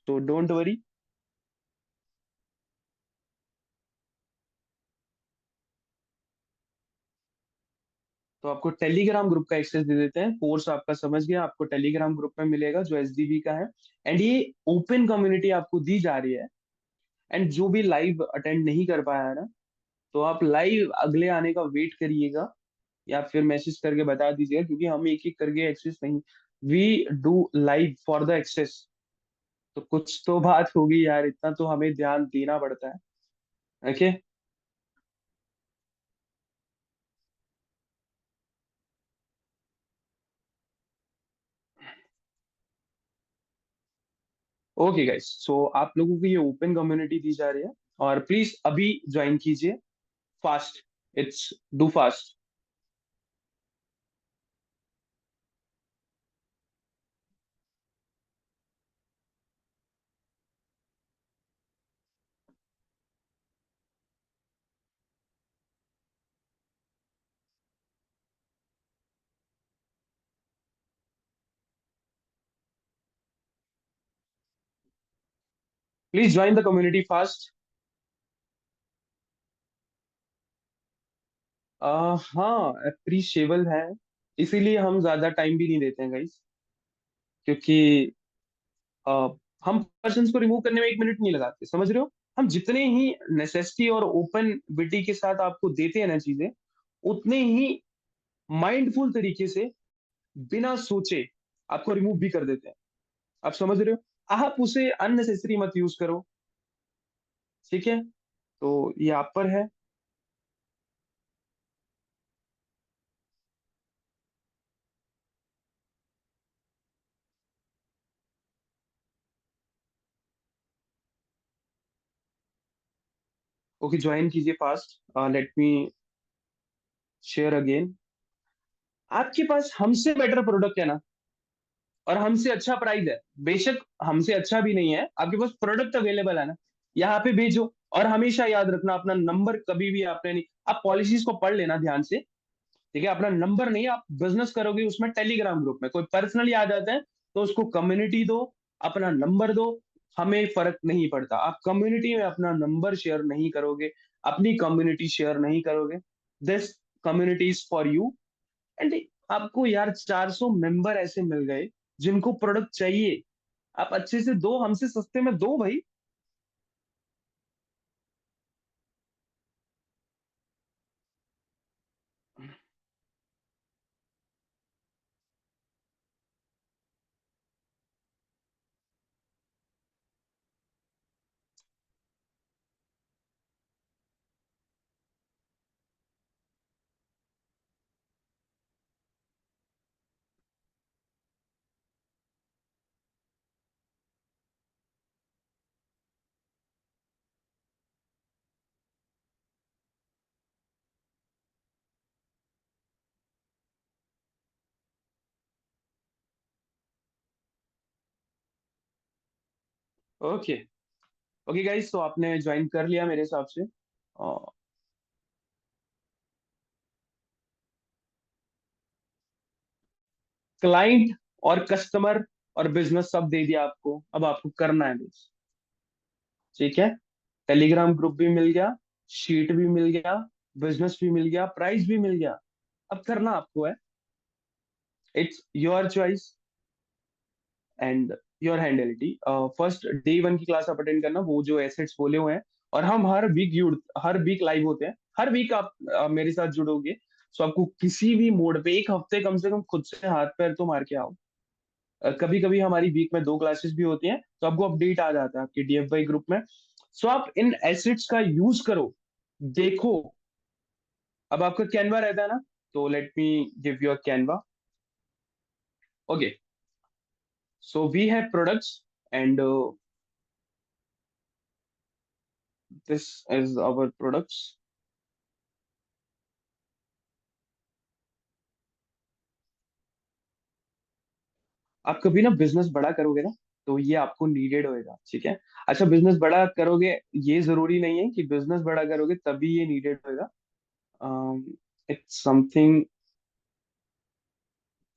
तो डोंट वरी। तो आपको टेलीग्राम ग्रुप का एक्सेस दे देते हैं। कोर्स आपका समझ गया, आपको टेलीग्राम ग्रुप में मिलेगा जो एसडीबी का है। एंड ये ओपन कम्युनिटी आपको दी जा रही है। एंड जो भी लाइव अटेंड नहीं कर पाया है ना, तो आप लाइव अगले आने का वेट करिएगा, या फिर मैसेज करके बता दीजिएगा, क्योंकि हम एक एक करके एक्सेस नहीं, we do live for the access. तो कुछ तो बात होगी यार, इतना तो हमें ध्यान देना पड़ता है। ओके। ओके गाइस, सो आप लोगों को ये ओपन कम्युनिटी दी जा रही है, और प्लीज अभी ज्वाइन कीजिए, fast, it's do fast. Please join the community fast. हाँ, अप्रीशिएबल है, इसीलिए हम ज्यादा टाइम भी नहीं देते हैं गाइस, क्योंकि uh, हम पर्सन को रिमूव करने में 1 मिनट नहीं लगाते, समझ रहे हो? हम जितने ही नेसेसिटी और ओपन विटी के साथ आपको देते हैं ना चीजें, उतने ही माइंडफुल तरीके से, बिना सोचे आपको रिमूव भी कर देते हैं। आप समझ रहे हो? आप उसे अननेसेसरी मत यूज करो, ठीक है? तो ये आप पर है। ओके, ज्वाइन कीजिए fast. Late me share again. आपके पास हमसे बेटर प्रोडक्ट है ना, और हमसे अच्छा प्राइस है, बेशक हमसे अच्छा भी नहीं है, आपके पास प्रोडक्ट अवेलेबल है ना, यहाँ पे भेजो। और हमेशा याद रखना, अपना नंबर कभी भी आपने नहीं, आप पॉलिसीज को पढ़ लेना ध्यान से, ठीक है? अपना नंबर नहीं, आप बिजनेस करोगे उसमें टेलीग्राम ग्रुप में कोई पर्सनली आ जाता है, तो उसको कम्युनिटी दो, अपना नंबर दो, हमें फर्क नहीं पड़ता। आप कम्युनिटी में अपना नंबर शेयर नहीं करोगे, अपनी कम्युनिटी शेयर नहीं करोगे, this community is for you. And आपको यार 400 मेंबर ऐसे मिल गए जिनको प्रोडक्ट चाहिए, आप अच्छे से दो, हमसे सस्ते में दो भाई। ओके। ओके गाइस, तो आपने ज्वाइन कर लिया मेरे हिसाब से। क्लाइंट और कस्टमर और बिजनेस सब दे दिया आपको, अब आपको करना है बस, ठीक है? टेलीग्राम ग्रुप भी मिल गया, शीट भी मिल गया, बिजनेस भी मिल गया, प्राइस भी मिल गया। अब करना आपको है, it's your choice and your हैंडलिटी। फर्स्ट डे वन की क्लास आप अटेंड करना, वो जो एसेट्स बोले हुए हैं। और हम हर वीक लाइव होते हैं, हर वीक आप मेरे साथ जुड़ोगे। सो आपको किसी भी मोड पे एक हफ्ते कम से कम खुद से हाथ पैर तो मार के आओ। कभी कभी हमारी वीक में 2 क्लासेस भी होती हैं, तो आपको अपडेट आ जाता है आपके डीएफवाई ग्रुप में। सो आप इन एसेट्स का यूज करो, देखो। अब आपका कैनवा रहता है ना, तो let me give you a Canva. Okay, so we have products and this is our products. आप कभी ना बिजनेस बड़ा करोगे ना, तो ये आपको नीडेड होएगा, ठीक है। अच्छा, बिजनेस बड़ा करोगे, ये जरूरी नहीं है कि बिजनेस बड़ा करोगे तभी ये नीडेड होएगा। इट्स समथिंग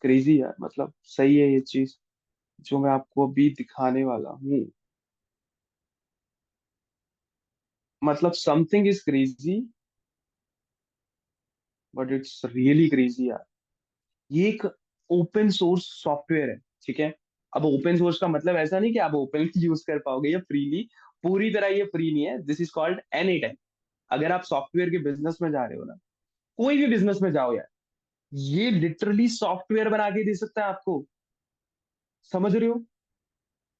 क्रेजी यार, मतलब सही है ये चीज जो मैं आपको अभी दिखाने वाला हूँ। मतलब something is crazy, but it's really crazy यार। ये एक ओपन सोर्स सॉफ्टवेयर है, ठीक है। अब ओपन सोर्स का मतलब ऐसा नहीं कि आप ओपन यूज कर पाओगे या फ्रीली। पूरी तरह ये फ्री नहीं है, दिस इज कॉल्ड एनी। अगर आप सॉफ्टवेयर के बिजनेस में जा रहे हो ना, कोई भी बिजनेस में जाओ यार, ये लिटरली सॉफ्टवेयर बना के दे सकता है आपको। समझ रहे हो?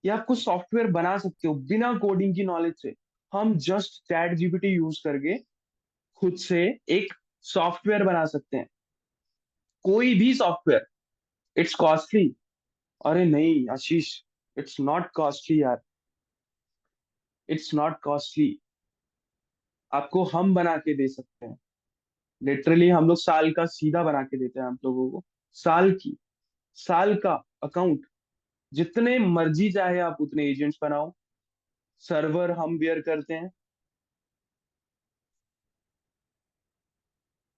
ये आपको सॉफ्टवेयर बना सकते हो बिना कोडिंग की नॉलेज से। हम जस्ट चैट जीपीटी यूज करके खुद से एक सॉफ्टवेयर बना सकते हैं, कोई भी सॉफ्टवेयर। It's costly? अरे नहीं आशीष, इट्स नॉट कॉस्टली यार, इट्स नॉट कॉस्टली। आपको हम बना के दे सकते हैं। लिटरली हम लोग साल का सीधा बना के देते हैं आप लोगों को। साल की, साल का अकाउंट। जितने मर्जी चाहे आप उतने एजेंट्स बनाओ। सर्वर हम बेयर करते हैं।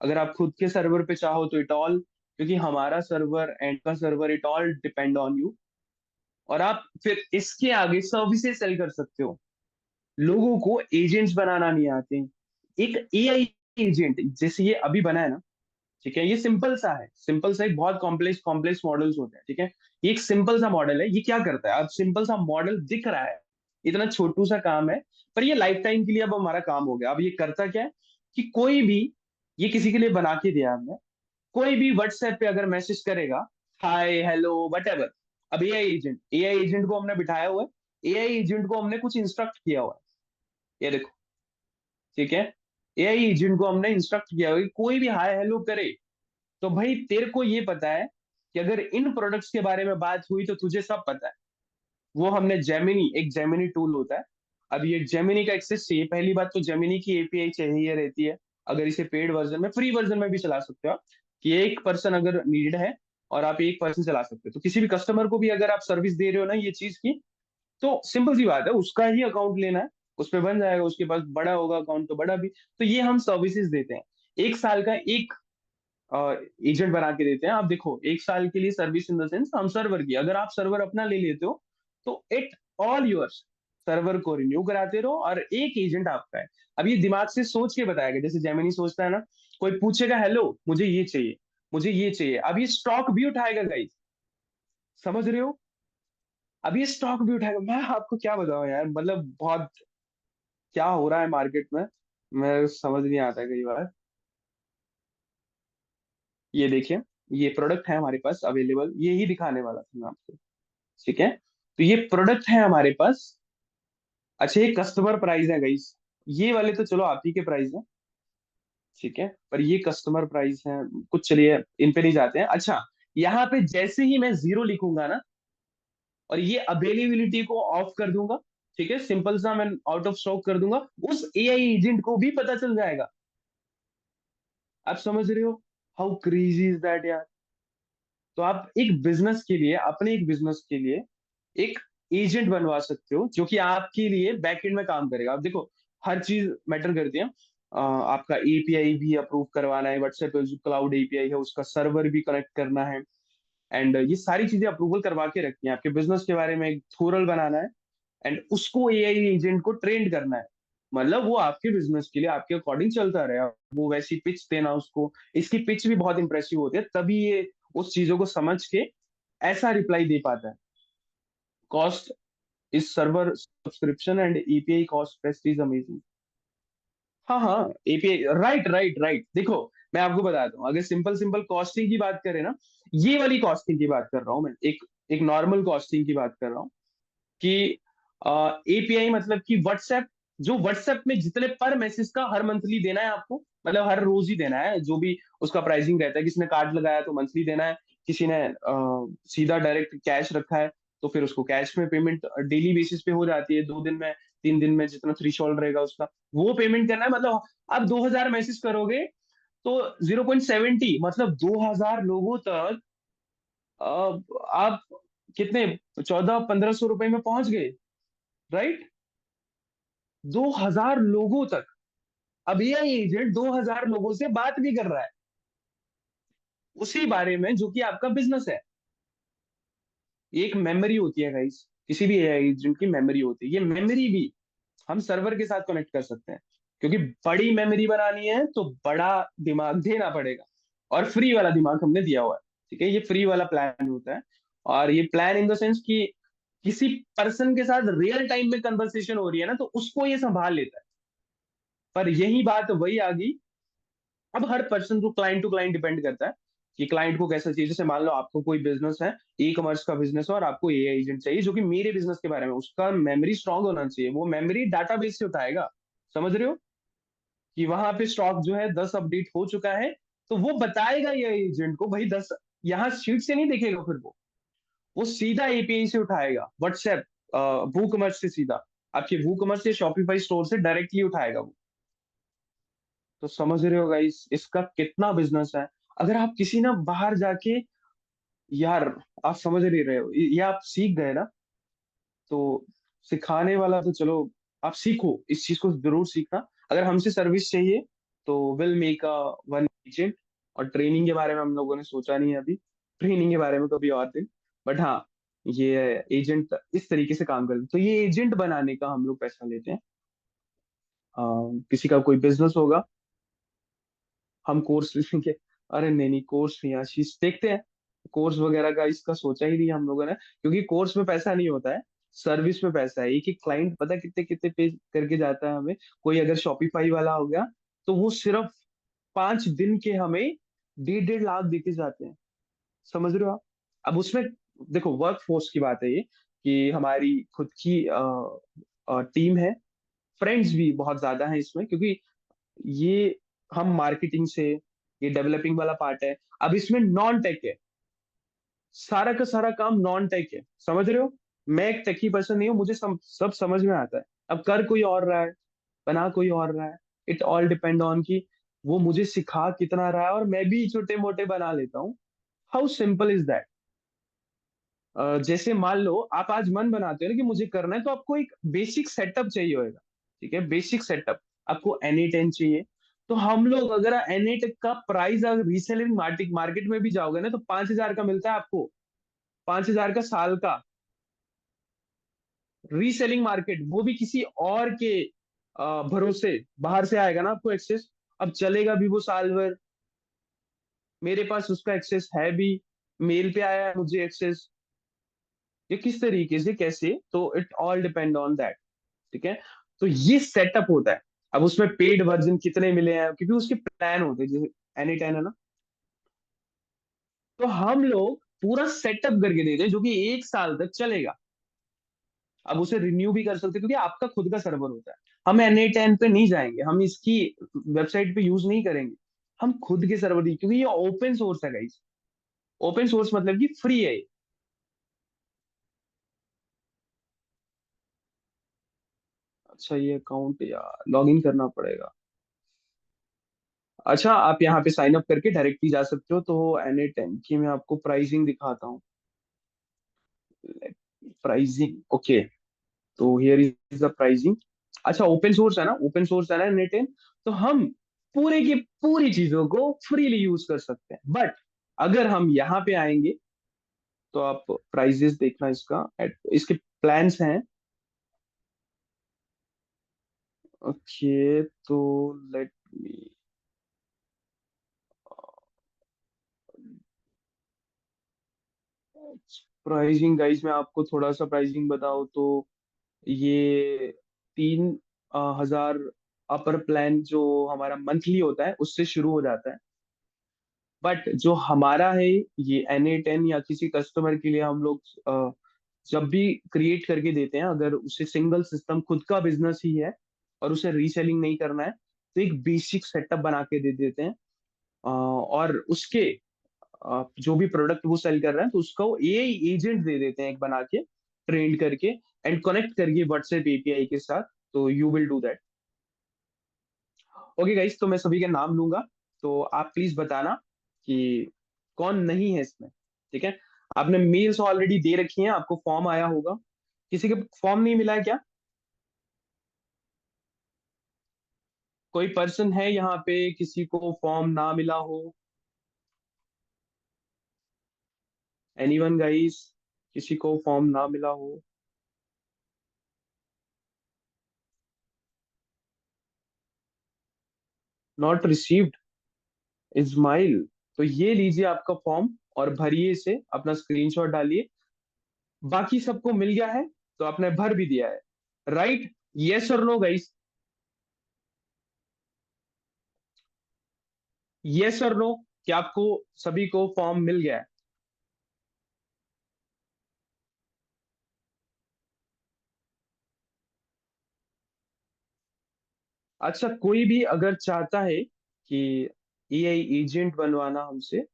अगर आप खुद के सर्वर पे चाहो तो इट ऑल, क्योंकि हमारा सर्वर एंड का server it all depend on you. और आप फिर इसके आगे सर्विसेज सेल कर सकते हो। लोगों को एजेंट्स बनाना नहीं आते। एक एआई एजेंट जैसे ये अभी बना है ना, ठीक है, ये सिंपल सा है, सिंपल सा। एक बहुत कॉम्प्लेक्स कॉम्प्लेक्स मॉडल्स होते हैं, ठीक है। ये एक सिंपल सा मॉडल है। ये क्या करता है, अब सिंपल सा मॉडल दिख रहा है, इतना छोटू सा काम है, पर ये लाइफ टाइम के लिए अब हमारा काम हो गया। अब ये करता क्या है कि कोई भी, ये किसी के लिए बना के दिया हमने, कोई भी व्हाट्सएप पे अगर मैसेज करेगा, हाय हेलो वट एवर। अब एआई एजेंट को हमने बिठाया हुआ है, एआई एजेंट को हमने कुछ इंस्ट्रक्ट किया हुआ है, ये देखो, ठीक है। एआई एजेंट को हमने इंस्ट्रक्ट किया हुआ है कि कोई भी हाय हेलो करे, तो भाई तेरे को ये पता है कि अगर इन प्रोडक्ट्स के बारे में बात हुई तो तुझे सब पता है। वो हमने जेमिनी, एक जेमिनी टूल होता है। अब ये जेमिनी का एक्सेस चाहिए, पहली बात तो जेमिनी की एपीआई चाहिए रहती है। अगर इसे पेड वर्जन में, फ्री वर्जन में भी चला सकते हो आप, कि एक पर्सन अगर नीडेड है और आप एक पर्सन चला सकते हो, तो किसी भी कस्टमर को भी अगर आप सर्विस दे रहे हो ना ये चीज की, तो सिंपल सी बात है, उसका ही अकाउंट लेना है, उस पर बन जाएगा। उसके पास बड़ा होगा अकाउंट तो बड़ा भी। तो ये हम सर्विसेज देते हैं। एक साल का एक एजेंट बना के देते हैं। आप देखो, एक साल के लिए सर्विस इन द सेंस, हम सर्वर की, अगर आप सर्वर अपना ले लेते हो तो इट ऑल यूर्स। सर्वर को रिन्यू कराते रहो और एक एजेंट आपका है। अब ये दिमाग से सोच के बताएगा, जैसे जेमिनी सोचता है ना। कोई पूछेगा हेलो मुझे ये चाहिए, मुझे ये चाहिए, अब ये स्टॉक भी उठाएगा गाइस। समझ रहे हो? अब ये स्टॉक भी उठाएगा। मैं आपको क्या बताऊं यार, मतलब बहुत क्या हो रहा है मार्केट में, मैं समझ नहीं आता कई बार। ये देखिए, ये प्रोडक्ट है हमारे पास अवेलेबल, ये ही दिखाने वाला था मैं आपको, ठीक है। तो ये प्रोडक्ट है हमारे पास। अच्छा, ये कस्टमर प्राइस है गाइस, ये वाले तो चलो आप ही के प्राइस है, ठीक है, पर ये कस्टमर प्राइस है कुछ। चलिए इन पे नहीं जाते हैं। अच्छा, यहाँ पे जैसे ही मैं जीरो लिखूंगा ना, और ये अवेलेबिलिटी को ऑफ कर दूंगा, ठीक है, सिंपल सा मैं आउट ऑफ स्टॉक कर दूंगा, उस एआई एजेंट को भी पता चल जाएगा। आप समझ रहे हो हाउ क्रेजी इज दैट यार? तो आप एक बिजनेस के लिए, अपने एक बिजनेस के लिए एक एजेंट बनवा सकते हो, जो कि आपके लिए बैकएंड में काम करेगा। आप देखो, हर चीज मैटर करती है। आपका एपीआई भी अप्रूव करवाना है, व्हाट्सएप पे जो क्लाउड एपीआई है उसका सर्वर भी कनेक्ट करना है। एंड ये सारी चीजें अप्रूवल करवा के रखनी है। आपके बिजनेस के बारे में एक थोरल बनाना है, एंड उसको एआई एजेंट को ट्रेन करना है। मतलब वो आपके बिजनेस के लिए आपके अकॉर्डिंग चलता रहे। आप वो वैसी पिच देना उसको, इसकी पिच भी बहुत इंप्रेसिव होती है, तभी ये उस चीजों को समझ के ऐसा रिप्लाई दे पाता है। Cost is server subscription and API cost best is amazing. हाँ हाँ, एपीआई, राइट राइट राइट। देखो, मैं आपको बताता हूँ, अगर सिंपल सिंपल कॉस्टिंग की बात करें ना, ये वाली कॉस्टिंग की बात कर रहा हूँ मैं, एक एक नॉर्मल कॉस्टिंग की बात कर रहा हूँ कि एपीआई मतलब कि व्हाट्सएप, जो व्हाट्सएप में जितने पर मैसेज का हर मंथली देना है आपको, मतलब हर रोज ही देना है, जो भी उसका प्राइसिंग रहता है। किसी ने कार्ड लगाया तो मंथली देना है, किसी ने सीधा डायरेक्ट कैश रखा है तो फिर उसको कैश में पेमेंट डेली बेसिस पे हो जाती है, 2 दिन में, 3 दिन में, जितना थ्रेशोल्ड रहेगा उसका वो पेमेंट करना है। मतलब आप 2000 मैसेज करोगे तो 0.70, मतलब 2000 लोगों तक आप कितने, 1400-1500 रुपए में पहुंच गए, राइट। 2000 लोगों तक। अब एआई एजेंट 2000 लोगों से बात भी कर रहा है उसी बारे में जो कि आपका बिजनेस है। एक मेमोरी होती है गाइस, किसी भी एआई एजेंट की मेमोरी होती है, ये मेमोरी भी हम सर्वर के साथ कनेक्ट कर सकते हैं। क्योंकि बड़ी मेमोरी बनानी है तो बड़ा दिमाग देना पड़ेगा, और फ्री वाला दिमाग हमने दिया हुआ है। ठीक है, ये फ्री वाला प्लान होता है। और ये प्लान इन द सेंस कि किसी पर्सन के साथ रियल टाइम में कन्वर्सेशन हो रही है ना, तो उसको ये संभाल लेता है। पर यही बात वही आ गई, अब हर पर्सन को क्लाइंट टू क्लाइंट डिपेंड करता है कि क्लाइंट को कैसा चाहिए। जैसे मान लो आपको कोई बिजनेस है, ई कॉमर्स का बिजनेस है, और आपको एआई एजेंट चाहिए जो कि मेरे बिजनेस के बारे में, उसका मेमोरी स्ट्रांग होना चाहिए, वो मेमोरी डाटाबेस से उठाएगा। समझ रहे हो कि वहां पे स्टॉक जो है 10 अपडेट हो चुका है, तो वो बताएगा ये एजेंट को, भाई 10, यहाँ शीट से नहीं देखेगा, फिर वो सीधा एपीआई से उठाएगा, व्हाट्सएप वू कॉमर्स से सीधा, आपके वू कॉमर्स या शॉपिफाई स्टोर से डायरेक्टली उठाएगा वो। तो समझ रहे हो गाइस इसका कितना बिजनेस है। अगर आप किसी ना बाहर जाके, यार, आप समझ नहीं रहे हो, ये आप सीख गए ना, तो सिखाने वाला तो चलो, आप सीखो, इस चीज को जरूर सीखना। अगर हमसे सर्विस चाहिए तो will make a one agent. और ट्रेनिंग के बारे में हम लोगों ने सोचा नहीं है अभी, ट्रेनिंग के बारे में कभी और दिन। बट हाँ, ये एजेंट इस तरीके से काम करते हैं। तो ये एजेंट बनाने का हम लोग पैसा लेते हैं। किसी का कोई बिजनेस होगा, हम कोर्स लेंगे। अरे नहीं नहीं, कोर्स नहीं आशीष, देखते हैं। कोर्स वगैरह का इसका सोचा ही नहीं हम लोगों ने, क्योंकि कोर्स में पैसा नहीं होता है, सर्विस में पैसा है। एक एक क्लाइंट पता है कितने कितने पे करके जाता है हमें। कोई अगर शॉपिफाई वाला हो गया, तो वो सिर्फ 5 दिन के हमें 1.5 1.5 लाख देके जाते हैं। समझ रहे हो आप। अब उसमें देखो, वर्क फोर्स की बात है ये, कि हमारी खुद की टीम है, फ्रेंड्स भी बहुत ज्यादा हैं इसमें, क्योंकि ये हम मार्केटिंग से, ये डेवलपिंग वाला पार्ट है। अब इसमें नॉन टेक है, सारा का सारा काम नॉन टेक है। समझ रहे हो, मैं एक टेकी पर्सन नहीं हूँ, मुझे सब समझ में आता है। अब कर कोई और रहा है, बना कोई और रहा है, इट ऑल डिपेंड ऑन कि वो मुझे सिखा कितना रहा है, और मैं भी छोटे मोटे बना लेता हूँ। How simple is that. जैसे मान लो आप आज मन बनाते हो ना कि मुझे करना है, तो आपको एक बेसिक सेटअप चाहिए होगा। ठीक है, बेसिक सेटअप। आपको एनी 10 चाहिए। तो हम लोग अगर एनी 10 का प्राइस अगर रीसेलिंग मार्केट मार्केट में भी जाओगे ना, तो 5,000 का मिलता है आपको, 5,000 का साल का रीसेलिंग मार्केट, वो भी किसी और के भरोसे बाहर से आएगा ना आपको एक्सेस। अब चलेगा भी वो साल भर, मेरे पास उसका एक्सेस है भी, मेल पे आया है मुझे एक्सेस। ये किस तरीके से कैसे, तो it all depend on that. ठीक है, तो ये सेटअप होता है। अब उसमें पेड वर्जन कितने मिले हैं, क्योंकि उसके प्लान होते हैं, जैसे एनी 10 है ना, तो हम लोग पूरा सेटअप करके देते हैं जो कि 1 साल तक चलेगा। अब उसे रिन्यू भी कर सकते हैं, क्योंकि आपका खुद का सर्वर होता है। हम एनी 10 पे नहीं जाएंगे, हम इसकी वेबसाइट पे यूज नहीं करेंगे, हम खुद के सर्वर ही, क्योंकि ये ओपन सोर्स है गाइस। ओपन सोर्स मतलब कि फ्री है ये। अच्छा, ये अकाउंट यार लॉग इन करना पड़ेगा। अच्छा, आप यहाँ पे साइन अप करके डायरेक्टली जा सकते हो। तो एनी 10 की मैं आपको प्राइसिंग दिखाता हूँ। Pricing, okay. तो हियर इज द प्राइसिंग। अच्छा, ओपन सोर्स है ना, ओपन सोर्स है ना एनी 10, तो हम पूरे की पूरी चीजों को फ्रीली यूज कर सकते हैं। बट अगर हम यहाँ पे आएंगे, तो आप प्राइजेस देखना इसका, इसके प्लान्स हैं। ओके, तो लेट मी, प्राइसिंग गाइस, मैं आपको थोड़ा सा प्राइसिंग बताऊं तो ये 3,000 अपर प्लान जो हमारा मंथली होता है उससे शुरू हो जाता है। बट जो हमारा है, ये NA10 या किसी कस्टमर के लिए हम लोग जब भी क्रिएट करके देते हैं, अगर उसे सिंगल सिस्टम खुद का बिजनेस ही है और उसे रीसेलिंग नहीं करना है, तो एक बेसिक सेटअप बना के दे देते हैं। और उसके जो भी प्रोडक्ट वो सेल कर रहा है तो उसका वो AI एजेंट दे देते हैं एक बना के, ट्रेन करके एंड कनेक्ट करके व्हाट्सएप API के साथ। तो you will do that. Okay guys, तो मैं सभी के नाम लूंगा, तो आप प्लीज बताना कि कौन नहीं है इसमें। ठीक है। आपने मेल्स ऑलरेडी दे रखी हैं, आपको फॉर्म आया होगा। किसी के फॉर्म नहीं मिला है क्या? कोई पर्सन है यहाँ पे किसी को फॉर्म ना मिला हो? एनीवन गाइस, किसी को फॉर्म ना मिला हो? Not received, Ismail. तो ये लीजिए आपका फॉर्म और भरिए इसे, अपना स्क्रीनशॉट डालिए। बाकी सबको मिल गया है, तो आपने भर भी दिया है, राइट? यस और नो गाइस? यस और नो, कि आपको सभी को फॉर्म मिल गया है? अच्छा, कोई भी अगर चाहता है कि AI एजेंट बनवाना हमसे,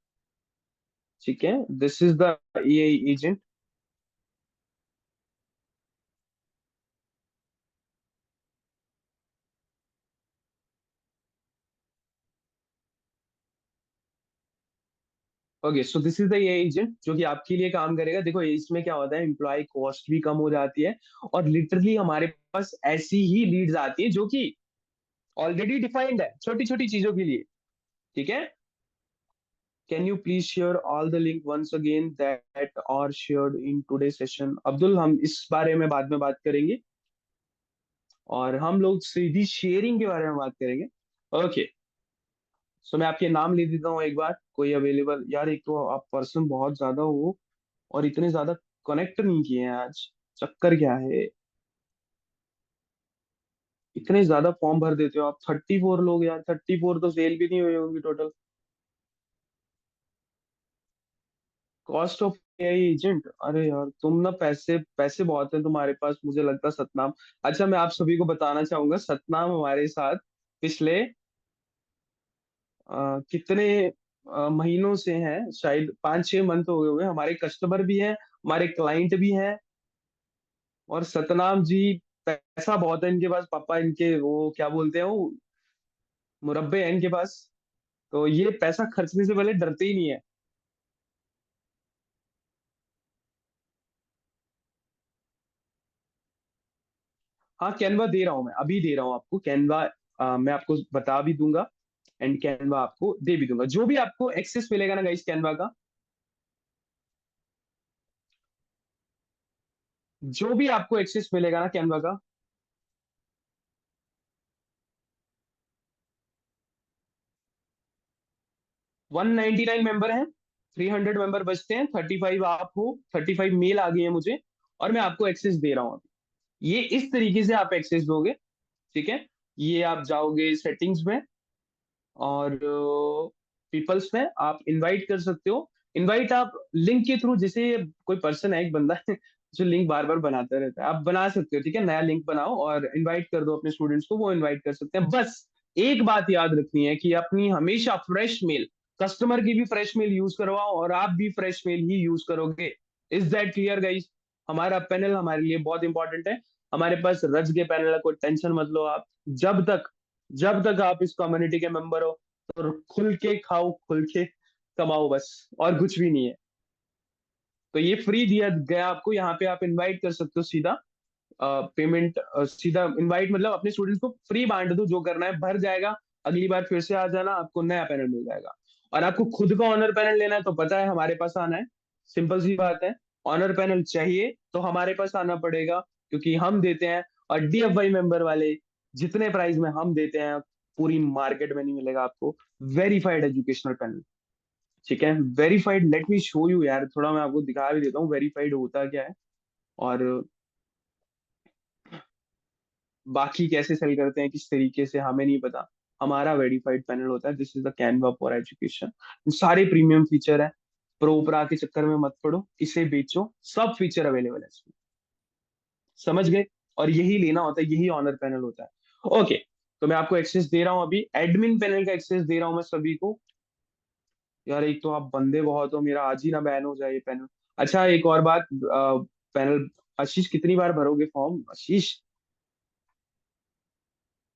ठीक है, this is the AI agent. Okay, so this is the AI agent जो कि आपके लिए काम करेगा। देखो इसमें क्या होता है, एम्प्लॉय कॉस्ट भी कम हो जाती है, और लिटरली हमारे पास ऐसी ही लीड्स आती है जो कि ऑलरेडी डिफाइंड है छोटी छोटी चीजों के लिए। ठीक है। Can you please share all the link once again that are shared in today session? Abdul, हम इस बारे में बाद में बात करेंगे, और हम लोग सीधी शेयरिंग के बारे में बात करेंगे। ओके, सो मैं आपके नाम ले देता हूँ एक बार, कोई अवेलेबल। यार एक तो आप पर्सन बहुत ज्यादा हो और इतने ज्यादा कनेक्ट नहीं किए हैं आज, चक्कर क्या है? इतने ज्यादा फॉर्म भर देते हो आप, 34 लोग यार, 34 तो सेल भी नहीं हुई होंगी total. Cost of AI agent, अरे यार तुम ना, पैसे पैसे बहुत है तुम्हारे पास मुझे लगता है, सतनाम। अच्छा, मैं आप सभी को बताना चाहूंगा, सतनाम हमारे साथ पिछले कितने महीनों से हैं, शायद 5-6 मंथ हो गए हुए, हमारे कस्टमर भी हैं, हमारे क्लाइंट भी हैं। और सतनाम जी, पैसा बहुत है इनके पास, पापा इनके वो क्या बोलते हैं वो, मुरब्बे हैं इनके पास। तो ये पैसा खर्चने से पहले डरते ही नहीं है। हाँ, कैनवा दे रहा हूँ, मैं अभी दे रहा हूँ आपको कैनवा। मैं आपको बता भी दूंगा, एंड कैनवा आपको दे भी दूंगा। जो भी आपको एक्सेस मिलेगा ना गाइस कैनवा का, जो भी आपको एक्सेस मिलेगा ना कैनवा का। 199 मेंबर हैं, 300 मेंबर बचते हैं, 35 आप हो, 35 मेल आ गए हैं मुझे, और मैं आपको एक्सेस दे रहा हूँ अभी। ये इस तरीके से आप एक्सेस दोगे। ठीक है। ये आप जाओगे सेटिंग्स में, और पीपल्स में आप इनवाइट कर सकते हो। इनवाइट आप लिंक के थ्रू, जैसे कोई पर्सन है, एक बंदा है जो लिंक बार बार बनाता रहता है, आप बना सकते हो। ठीक है, नया लिंक बनाओ और इनवाइट कर दो अपने स्टूडेंट्स को, वो इनवाइट कर सकते हैं। बस एक बात याद रखनी है कि अपनी हमेशा फ्रेश मेल, कस्टमर की भी फ्रेश मेल यूज करवाओ, और आप भी फ्रेश मेल ही यूज करोगे। Is that clear guys? हमारा पैनल हमारे लिए बहुत इंपॉर्टेंट है। हमारे पास रच के पैनल है, कोई टेंशन मत लो आप। जब तक जब तक आप इस कम्युनिटी के मेंबर हो, तो खुल के खाओ, खुल के कमाओ, बस, और कुछ भी नहीं है। तो ये फ्री दिया गया आपको, यहाँ पे आप इनवाइट कर सकते हो सीधा। पेमेंट सीधा इनवाइट, मतलब अपने स्टूडेंट्स को फ्री बांट दो, जो करना है भर जाएगा। अगली बार फिर से आ जाना, आपको नया पैनल मिल जाएगा। और आपको खुद का ऑनर पैनल लेना है तो पता है हमारे पास आना है, सिंपल सी बात है। ऑनर पैनल चाहिए तो हमारे पास आना पड़ेगा, क्योंकि हम देते हैं। और DFY मेंबर वाले जितने प्राइस में हम देते हैं, पूरी मार्केट में नहीं मिलेगा आपको वेरीफाइड एजुकेशनल पैनल। ठीक है, verified, let me show you यार, थोड़ा मैं आपको दिखा भी देता हूँ वेरीफाइड होता क्या है, और बाकी कैसे सेल करते हैं किस तरीके से हमें नहीं पता। हमारा वेरीफाइड पैनल होता है, this is the Canva for education. सारे प्रीमियम फीचर है, प्रो प्रा के चक्कर में मत पड़ो, इसे बेचो, सब फीचर अवेलेबल है इसमें। समझ गए? और यही लेना होता है, यही ऑनर पैनल होता है। ओके, तो मैं आपको एक्सेस दे रहा हूँ, अभी एडमिन पैनल का एक्सेस दे रहा हूँ मैं सभी को। यार एक तो आप बंदे बहुत हो, मेरा आज ही ना बैन हो जाए ये पैनल। अच्छा एक और बात, पैनल, आशीष कितनी बार भरोगे फॉर्म आशीष?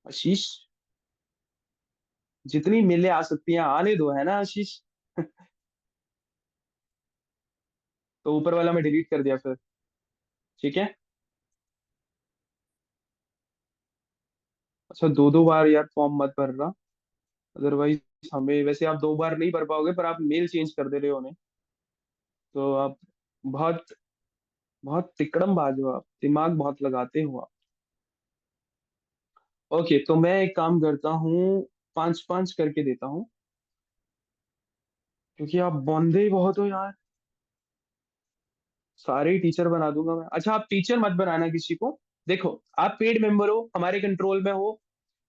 आशीष, जितनी मेले आ सकती हैं आने दो, है ना आशीष? तो ऊपर वाला मैं डिलीट कर दिया फिर। ठीक है। अच्छा दो दो बार यार फॉर्म मत भरना, अदरवाइज हमें, वैसे आप दो बार नहीं भर पाओगे पर आप मेल चेंज कर दे रहे हो उन्हें, तो आप बहुत बहुत तिकड़म बाज हो, आप दिमाग बहुत लगाते हो आप। ओके, तो मैं एक काम करता हूँ, पांच पांच करके देता हूँ, क्योंकि आप बंदे ही बहुत हो यार। सारे ही टीचर बना दूंगा मैं। अच्छा आप टीचर मत बनाना किसी को, देखो आप पेड मेंबर हो, हमारे कंट्रोल में हो,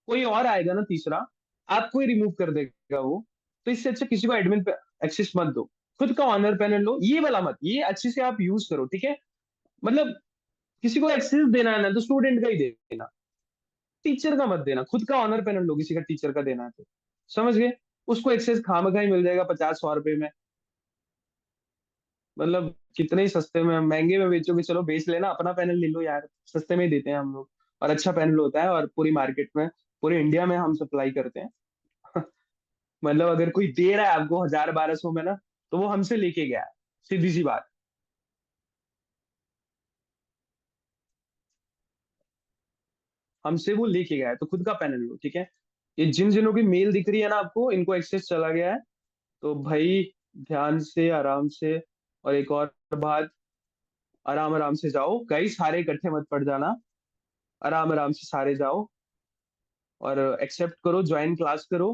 कोई और आएगा ना तीसरा, आपको ही रिमूव कर देगा वो। तो इससे अच्छा किसी को एडमिन पे एक्सेस मत दो, खुद का ऑनर पैनल लो, ये वाला मत, ये अच्छे से आप यूज करो, ठीक है? मतलब किसी को एक्सेस देना है ना तो स्टूडेंट का ही देना, टीचर का मत देना, खुद का ऑनर पैनल लो किसी का टीचर का देना है तो। समझ गए? उसको एक्सेस खामखा ही मिल जाएगा 50-100 रुपए में। मतलब कितने ही सस्ते में, महंगे में बेचोगे चलो बेच लेना, अपना पैनल ले लो यार, सस्ते में ही देते हैं हम लोग, और अच्छा पैनल होता है, और पूरी मार्केट में, पूरे इंडिया में हम सप्लाई करते हैं। मतलब अगर कोई दे रहा है आपको 1000-1200 में ना, तो वो हमसे लेके गया है, सीधी सी बात। हमसे वो लेके गया है, तो खुद का पैनल लो, ठीक है? ये जिन जिनों की मेल दिख रही है ना आपको, इनको एक्सेस चला गया है, तो भाई ध्यान से आराम से। और एक और बात, आराम आराम से जाओ, कई सारे इकट्ठे मत पड़ जाना, आराम आराम से सारे जाओ, और एक्सेप्ट करो, ज्वाइन क्लास करो।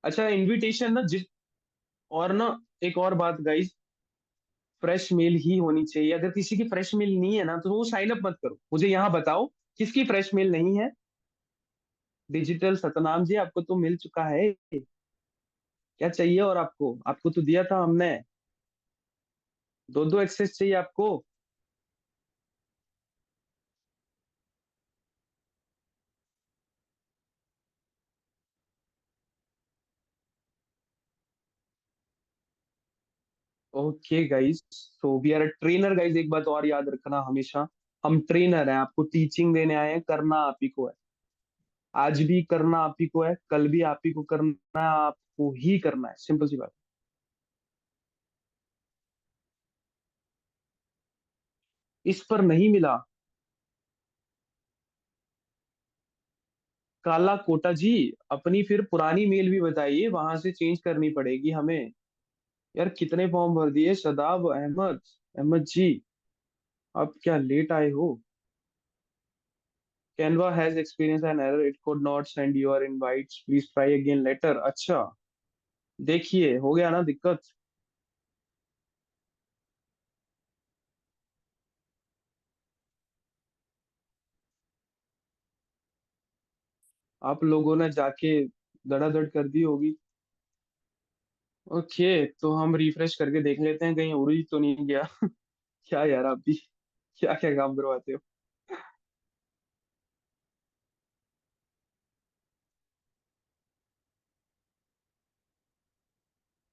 अच्छा इनविटेशन ना जिस, और ना एक और बात गाइस, फ्रेश मेल ही होनी चाहिए, अगर किसी की फ्रेश मेल नहीं है ना तो वो साइन अप मत करो, मुझे यहाँ बताओ किसकी फ्रेश मेल नहीं है। डिजिटल सतनाम जी, आपको तो मिल चुका है, क्या चाहिए और आपको, आपको तो दिया था हमने, दो दो एक्सेस चाहिए आपको। Okay guys, so we are a trainer guys, एक बात और याद रखना हमेशा, हम ट्रेनर हैं, आपको टीचिंग देने आए हैं, करना आप ही को है। आज भी करना आप ही को है, कल भी आप ही को करना है, आपको ही करना है, सिंपल सी बात। इस पर नहीं मिला? काला कोटा जी, अपनी फिर पुरानी मेल भी बताइए, वहां से चेंज करनी पड़ेगी हमें। यार कितने फॉर्म भर दिए शदाब अहमद, अहमद जी, आप क्या लेट आए हो? Canva has experience an error, it could not send your invites, please try again later. अच्छा, देखिए हो गया ना दिक्कत। आप लोगों ने जाके धड़ाधड़ कर दी होगी। ओके, तो हम रिफ्रेश करके देख लेते हैं कहीं उड़ी तो नहीं गया। क्या यार आप भी, क्या क्या काम करवाते हो?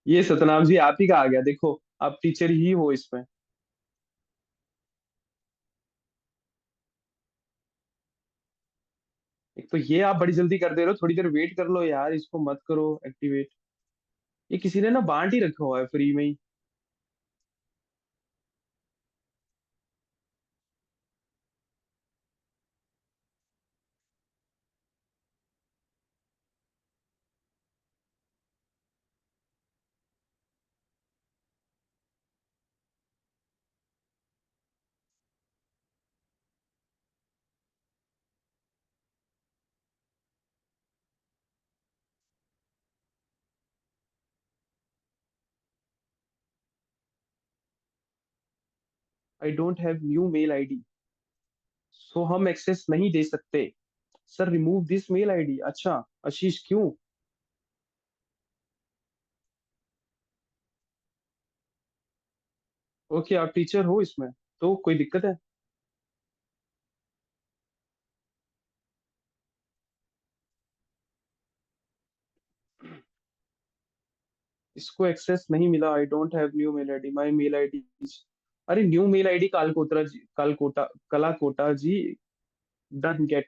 ये सतनाम जी आप ही का आ गया, देखो आप टीचर ही हो इसमें। एक तो ये आप बड़ी जल्दी कर दे रहे हो, थोड़ी देर वेट कर लो यार, इसको मत करो एक्टिवेट। ये किसी ने ना बांट ही रखा हुआ है फ्री में ही। I don't have new mail ID, so हम एक्सेस नहीं दे सकते। Sir remove this mail ID. अच्छा आशीष क्यों? ओके आप टीचर हो इसमें, तो कोई दिक्कत है? इसको एक्सेस नहीं मिला। I don't have new mail ID, my mail ID. अरे new mail ID Kalkotra ji, Kalkota, Kala Kota ji. Done get.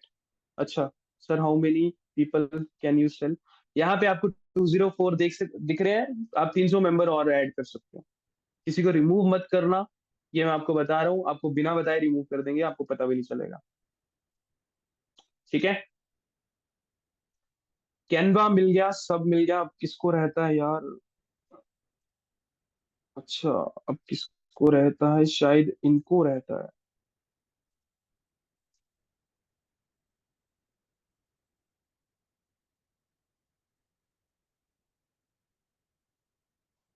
अच्छा sir how many people can you sell? यहाँ पे आपको 204 दिख रहे हैं, आप 300 मेंबर और ऐड कर सकते हो। किसी को रिमूव मत करना, ये मैं आपको बता रहा हूँ, आपको बिना बताए रिमूव कर देंगे, आपको पता भी नहीं चलेगा। ठीक है। कैनवा मिल गया, सब मिल गया, अब किसको रहता है यार? अच्छा अब किसको रहता है? शायद इनको रहता है।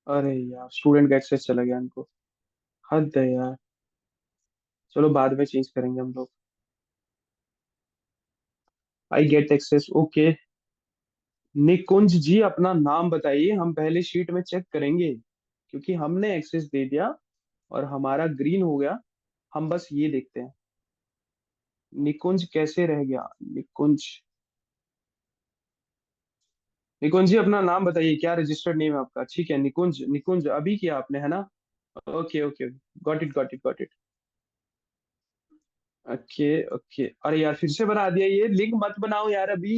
अरे यार स्टूडेंट का एक्सेस चला गया इनको। हद है यार। चलो बाद में चेंज करेंगे हम लोग। I get access okay. Nikunj ji अपना नाम बताइए, हम पहले शीट में चेक करेंगे, क्योंकि हमने एक्सेस दे दिया और हमारा ग्रीन हो गया। हम बस ये देखते हैं निकुंज कैसे रह गया। निकुंज, निकुंज जी अपना नाम बताइए, क्या रजिस्टर्ड नेम है आपका? ठीक है निकुंज, निकुंज अभी किया आपने है ना? Okay okay, got it got it got it. Okay okay, अरे यार फिर से बना दिया, ये लिंक मत बनाओ यार अभी।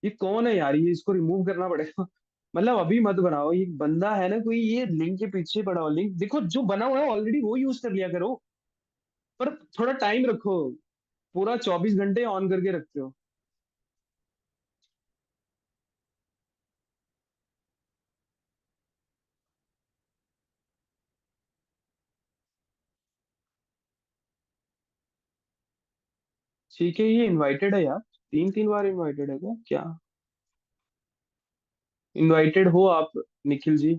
ये कौन है यार? ये इसको रिमूव करना पड़ेगा। मतलब अभी मत बनाओ, ये बंदा है ना कोई, ये लिंक के पीछे पड़ा हो। लिंक देखो जो बना हुआ है ऑलरेडी वो यूज कर लिया करो, पर थोड़ा टाइम रखो। पूरा 24 घंटे ऑन करके रखते हो। ठीक है ये इनवाइटेड है यार, 3 3 बार इनवाइटेड है क्या क्या? इनवाइटेड हो आप निखिल जी।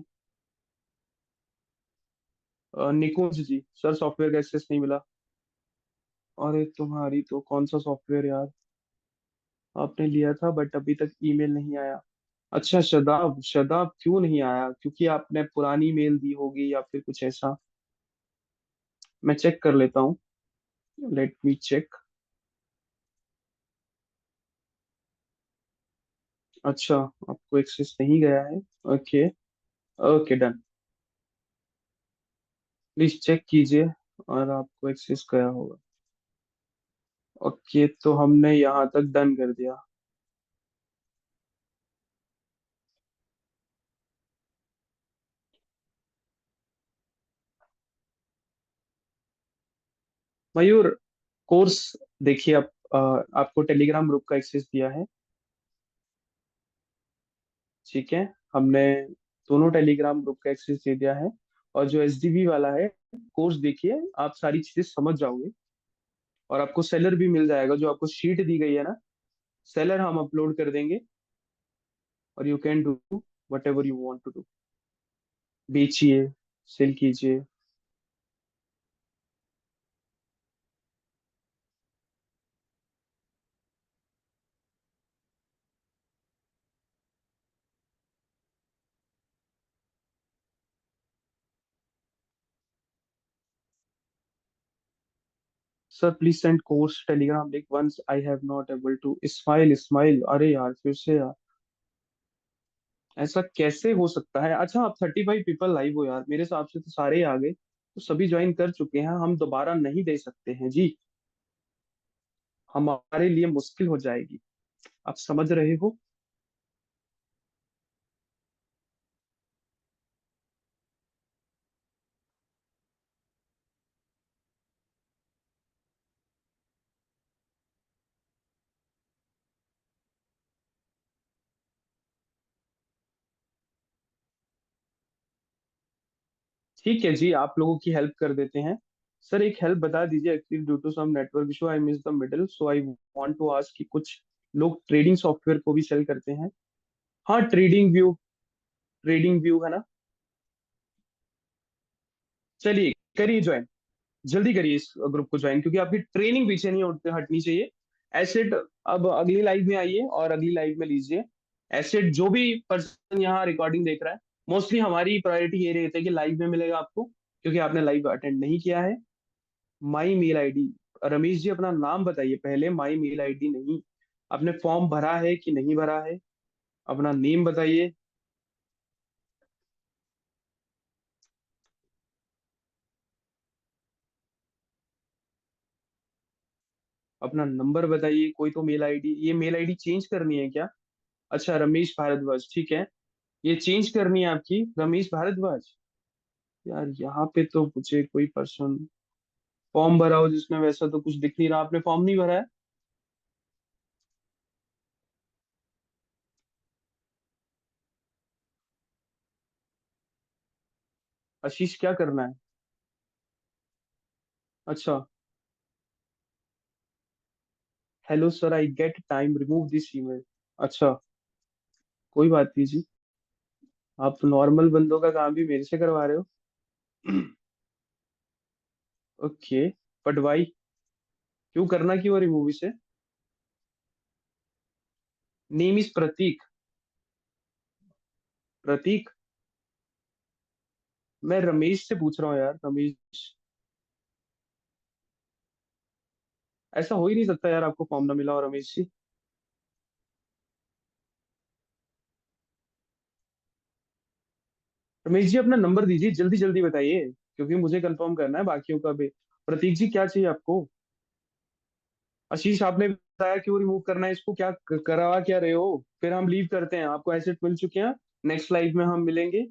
निकुंज जी, सर सॉफ्टवेयर का एक्सेस नहीं मिला। अरे तुम्हारी तो कौन सा सॉफ्टवेयर यार? आपने लिया था बट अभी तक ईमेल नहीं आया। अच्छा शदाब, शदाब क्यों नहीं आया? क्योंकि आपने पुरानी मेल दी होगी या फिर कुछ ऐसा। मैं चेक कर लेता हूँ, लेट मी चेक। अच्छा आपको एक्सेस नहीं गया है। Okay okay done. Please check कीजिए और आपको एक्सेस गया होगा। ओके तो हमने यहाँ तक डन कर दिया। मयूर कोर्स देखिए, आप आपको टेलीग्राम ग्रुप का एक्सेस दिया है। ठीक है, हमने दोनों टेलीग्राम ग्रुप का एक्सेस दे दिया है। और जो एसडीवी वाला है कोर्स, देखिए आप सारी चीजें समझ जाओगे और आपको सेलर भी मिल जाएगा, जो आपको शीट दी गई है ना, सेलर हम अपलोड कर देंगे और you can do whatever you want to do. बेचिए, सेल कीजिए। Sir please send course telegram link once I have not able to. Smile smile, अरे यार फिर से यार, ऐसा कैसे हो सकता है? अच्छा आप 35 पीपल लाइव हो यार, मेरे हिसाब से तो सारे ही आ गए, तो सभी ज्वाइन कर चुके हैं, हम दोबारा नहीं दे सकते हैं जी, हमारे लिए मुश्किल हो जाएगी। आप समझ रहे हो? ठीक है जी, आप लोगों की हेल्प कर देते हैं। सर एक हेल्प बता दीजिए, actually due to some network issue I miss the middle, so I want to ask कि कुछ लोग ट्रेडिंग सॉफ्टवेयर को भी सेल करते हैं। हाँ ट्रेडिंग व्यू, ट्रेडिंग व्यू है ना? चलिए करिए ज्वाइन। जल्दी करिए इस ग्रुप को ज्वाइन, क्योंकि आपकी ट्रेनिंग पीछे नहीं हटनी चाहिए। एसेट, अब अगली लाइव में आइए और अगली लाइव में लीजिए। एसेट, जो भी पर्सन यहाँ रिकॉर्डिंग देख रहा है, मोस्टली हमारी प्रायोरिटी ये रहती है कि लाइव में मिलेगा आपको, क्योंकि आपने लाइव अटेंड नहीं किया है। My mail ID, Ramesh ji अपना नाम बताइए पहले, माई मेल आईडी नहीं। आपने फॉर्म भरा है कि नहीं भरा है, अपना नेम बताइए। अपना नंबर बताइए, कोई तो मेल आईडी, ये मेल आईडी चेंज करनी है क्या? अच्छा, रमेश भारद्वाज, ठीक है। ये चेंज करनी है आपकी, रमेश भारद्वाज। यार यहाँ पे तो मुझे कोई पर्सन फॉर्म भरा हो जिसमें वैसा तो कुछ दिख नहीं रहा, आपने फॉर्म नहीं भरा है। आशीष, क्या करना है? अच्छा, hello sir, I get time, remove this email. अच्छा, कोई बात नहीं जी। आप नॉर्मल बंदों का काम भी मेरे से करवा रहे हो। Okay, but why? क्यों करना, क्यों रिमूव इसे? नेम इज प्रतीक। प्रतीक, मैं रमेश से पूछ रहा हूँ यार, रमेश। ऐसा हो ही नहीं सकता यार, आपको फॉर्म ना मिला हो रमेश जी। रमेश जी अपना नंबर दीजिए, जल्दी जल्दी बताइए, क्योंकि मुझे कंफर्म करना है बाकियों का भी। प्रतीक जी, क्या चाहिए आपको? आशीष, आपने बताया क्यों रिमूव करना है इसको, क्या करवा क्या रहे हो? फिर हम लीव करते हैं, आपको एसेट मिल चुके हैं। नेक्स्ट लाइव में हम मिलेंगे।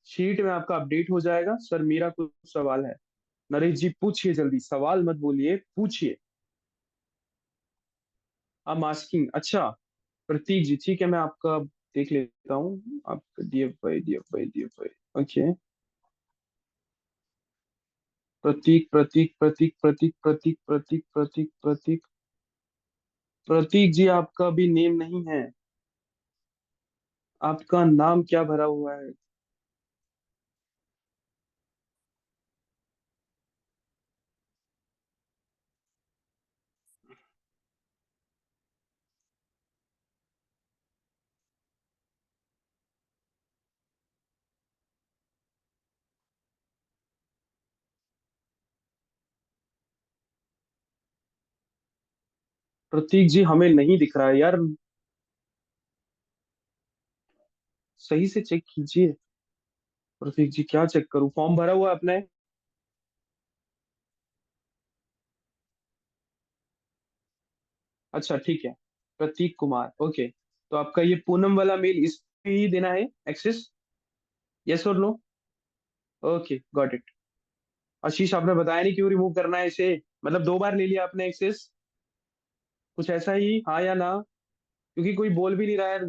शीट में आपका अपडेट हो जाएगा। सर मेरा कुछ सवाल है। नरेश जी पूछिए, जल्दी, सवाल मत बोलिए, पूछिए। I'm asking, अच्छा। प्रतीक जी, ठीक है, मैं आपका देख लेता हूँ। आपका DFY, ओके। प्रतीक प्रतीक प्रतीक प्रतीक प्रतीक प्रतीक प्रतीक प्रतीक। प्रतीक जी, आपका भी नेम नहीं है। आपका नाम क्या भरा हुआ है? प्रतीक जी, हमें नहीं दिख रहा है यार। सही से चेक कीजिए। प्रतीक जी, क्या चेक करूं, फॉर्म भरा हुआ है आपने? अच्छा, ठीक है। प्रतीक कुमार, ओके। तो आपका ये पूनम वाला मेल इस पे ही देना है एक्सेस? यस और no? Okay, got it. Ashish, आपने बताया नहीं क्यों रिमूव करना है इसे, मतलब 2 बार ले लिया आपने एक्सेस। कुछ ऐसा ही, हाँ या ना? क्योंकि कोई बोल भी नहीं रहा है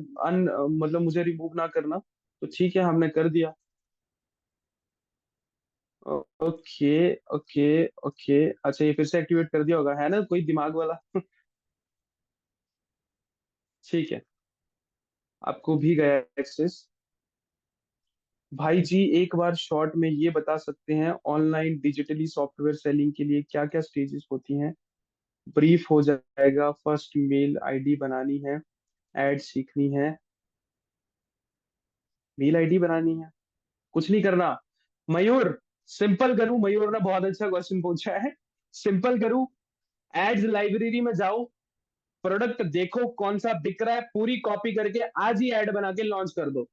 मतलब मुझे रिमूव ना करना, तो ठीक है, हमने कर दिया। Okay, okay, okay. अच्छा, ये फिर से एक्टिवेट कर दिया होगा, है ना, कोई दिमाग वाला। ठीक है, आपको भी गया एक्सेस। भाई जी, एक बार शॉर्ट में ये बता सकते हैं, ऑनलाइन डिजिटली सॉफ्टवेयर सेलिंग के लिए क्या क्या स्टेजेस होती हैं? ब्रीफ हो जाएगा, फर्स्ट मेल आईडी बनानी है, एड सीखनी है, मेल आईडी बनानी है, कुछ नहीं करना। मयूर, सिंपल करूं, मयूर ने बहुत अच्छा क्वेश्चन पूछा है। सिंपल करूं, एड्स लाइब्रेरी में जाओ, प्रोडक्ट देखो कौन सा बिक रहा है, पूरी कॉपी करके आज ही ऐड बना के लॉन्च कर दो।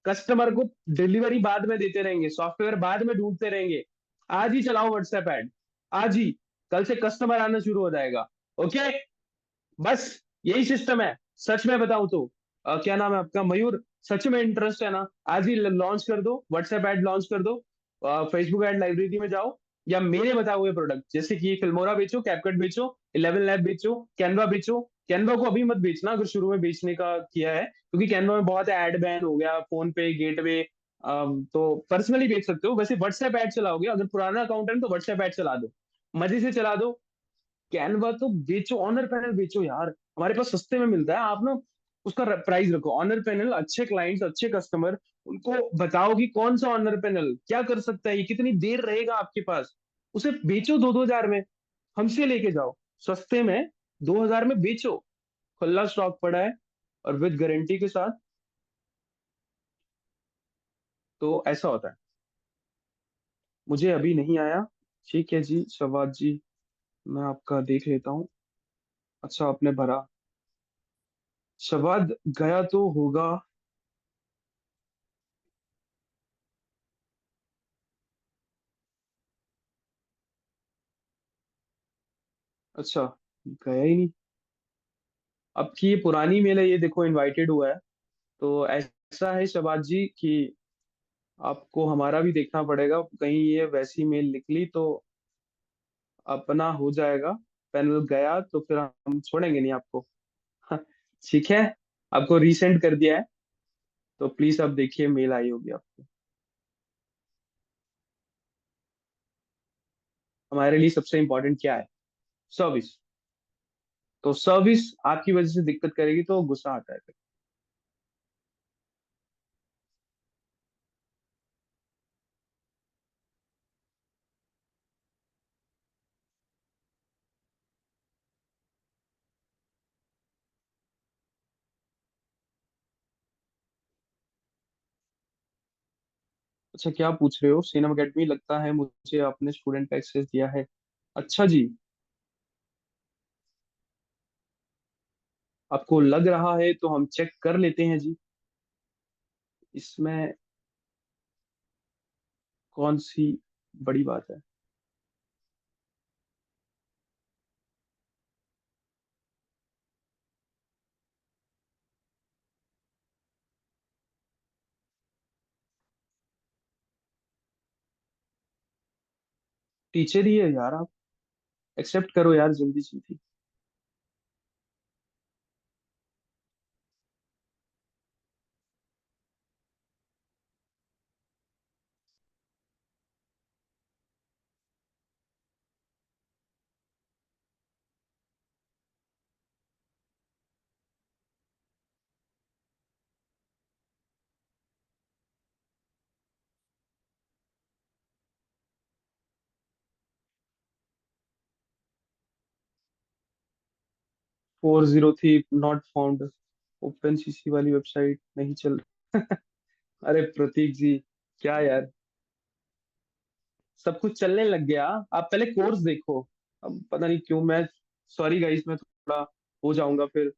कस्टमर को डिलीवरी बाद में देते रहेंगे, सॉफ्टवेयर बाद में ढूंढते रहेंगे। आज ही चलाओ व्हाट्सएप ऐड, आज ही। कल से कस्टमर आना शुरू हो जाएगा। ओके, बस यही सिस्टम है। सच में बताऊं तो, क्या नाम है आपका, मयूर, सच में इंटरेस्ट है ना? आज ही लॉन्च कर दो, व्हाट्सएप ऐड लॉन्च कर दो। फेसबुक ऐड लाइब्रेरी में जाओ, या मेरे बताए हुए प्रोडक्ट जैसे कि फिल्मोरा बेचो, कैपकट बेचो, 11 लैब बेचो, कैनवा बेचो। कैनवा को अभी मत बेचना अगर शुरू में बेचने का किया है, क्योंकि कैनवा में बहुत ऐड बैन हो गया, फोन पे, गेटवे। तो पर्सनली बेच सकते हो। वैसे व्हाट्सएप ऐड चलाओगे, अगर पुराना अकाउंट है तो व्हाट्सएप ऐड चला दो, मजे से चला दो। कैनवा तो बेचो, ऑनर पैनल बेचो यार, हमारे पास सस्ते में मिलता है। आप ना उसका प्राइस रखो, ऑनर पैनल, अच्छे क्लाइंट्स, अच्छे कस्टमर, उनको बताओ कि कौन सा ऑनर पैनल क्या कर सकता है, ये कितनी देर रहेगा आपके पास। उसे बेचो 2-2 हजार में, हमसे लेके जाओ सस्ते में, 2 हजार में बेचो, खुला स्टॉक पड़ा है और विद गारंटी के साथ। तो ऐसा होता है। मुझे अभी नहीं आया। ठीक है जी शवाद जी, मैं आपका देख लेता हूँ। अच्छा आपने भरा, शवाद गया तो होगा। अच्छा, गया ही नहीं। अब की ये पुरानी मेल है, ये देखो इनवाइटेड हुआ है। तो ऐसा है शबाज जी कि आपको हमारा भी देखना पड़ेगा, कहीं ये वैसी मेल निकली तो अपना हो जाएगा। पैनल गया तो फिर हम छोड़ेंगे नहीं आपको। ठीक है, आपको रीसेंड कर दिया है, तो प्लीज आप देखिए मेल आई होगी आपको। हमारे लिए सबसे इंपॉर्टेंट क्या है? सर्विस। तो सर्विस आपकी वजह से दिक्कत करेगी तो गुस्सा आता है फिर। अच्छा क्या पूछ रहे हो? सीनम अकेडमी, लगता है मुझे आपने स्टूडेंट का एक्सेस दिया है। अच्छा जी, आपको लग रहा है तो हम चेक कर लेते हैं जी। इसमें कौन सी बड़ी बात है? टीचर ही है यार आप, एक्सेप्ट करो यार जल्दी जल्दी। 403 थी नॉट फाउंड। ओपन सीसी वाली वेबसाइट नहीं चल। अरे प्रतीक जी, क्या यार, सब कुछ चलने लग गया। आप पहले कोर्स देखो। अब पता नहीं क्यों मैं, सॉरी गाइस, मैं थोड़ा हो जाऊंगा फिर।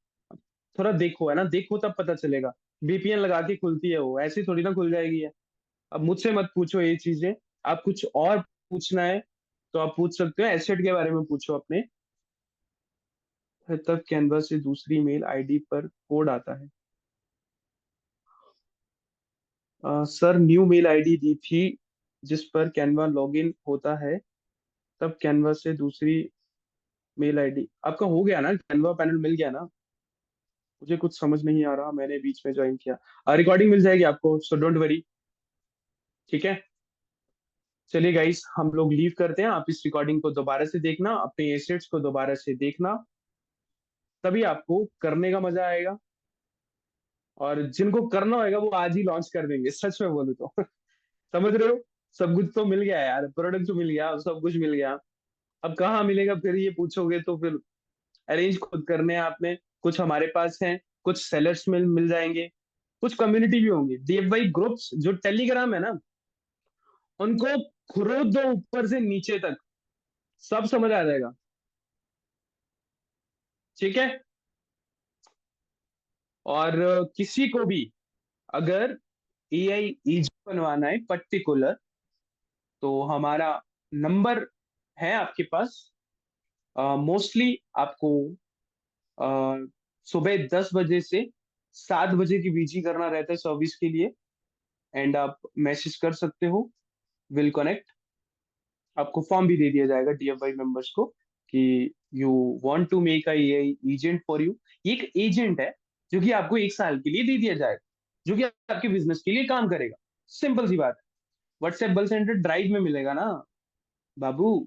थोड़ा देखो, है ना, देखो तब पता चलेगा। वीपीएन लगा के खुलती है वो, ऐसी थोड़ी ना खुल जाएगी है। अब मुझसे मत पूछो ये चीजें। आप कुछ और पूछना है तो आप पूछ सकते हो, एसेट के बारे में पूछो अपने। फिर तब कैनवा से दूसरी मेल आईडी पर कोड आता है। सर न्यू मेल आईडी दी थी जिस पर कैनवा लॉगिन होता है, तब कैनवा से दूसरी मेल आईडी। आपका हो गया ना, कैनवा पैनल मिल गया ना? मुझे कुछ समझ नहीं आ रहा, मैंने बीच में ज्वाइन किया। रिकॉर्डिंग मिल जाएगी आपको, सो डोंट वरी। ठीक है, चलिए गाइस हम लोग लीव करते हैं। आप इस रिकॉर्डिंग को दोबारा से देखना, अपने एसेट्स को दोबारा से देखना, तभी आपको करने का मजा आएगा। और जिनको करना होगा वो आज ही लॉन्च कर देंगे, सच में बोलूं तो। समझ रहे हो? सब कुछ तो मिल गया यार, प्रोडक्ट तो मिल गया, सब कुछ मिल गया। अब कहाँ मिलेगा फिर ये पूछोगे तो फिर अरेंज खुद करने हैं आपने। कुछ हमारे पास हैं, कुछ सेलर्स में मिल जाएंगे, कुछ कम्युनिटी भी होंगी, डीएफवाई ग्रुप्स जो टेलीग्राम है ना, उनको खुरोद दो ऊपर से नीचे तक, सब समझ आ जाएगा। ठीक है। और किसी को भी अगर एआई एजेंट बनवाना है पर्टिकुलर, तो हमारा नंबर है आपके पास। मोस्टली आपको सुबह 10 बजे से 7 बजे के बीच ही करना रहता है सर्विस के लिए। एंड आप मैसेज कर सकते हो, विल कनेक्ट। आपको फॉर्म भी दे दिया जाएगा डीएफआई मेंबर्स को कि you want to make a AI agent for you. ये एक एजेंट है जो कि आपको 1 साल के लिए दे दिया जाएगा, जो कि आपके बिजनेस के लिए काम करेगा। सिंपल सी बात है। व्हाट्सएप बल सेंटर ड्राइव में मिलेगा ना बाबू।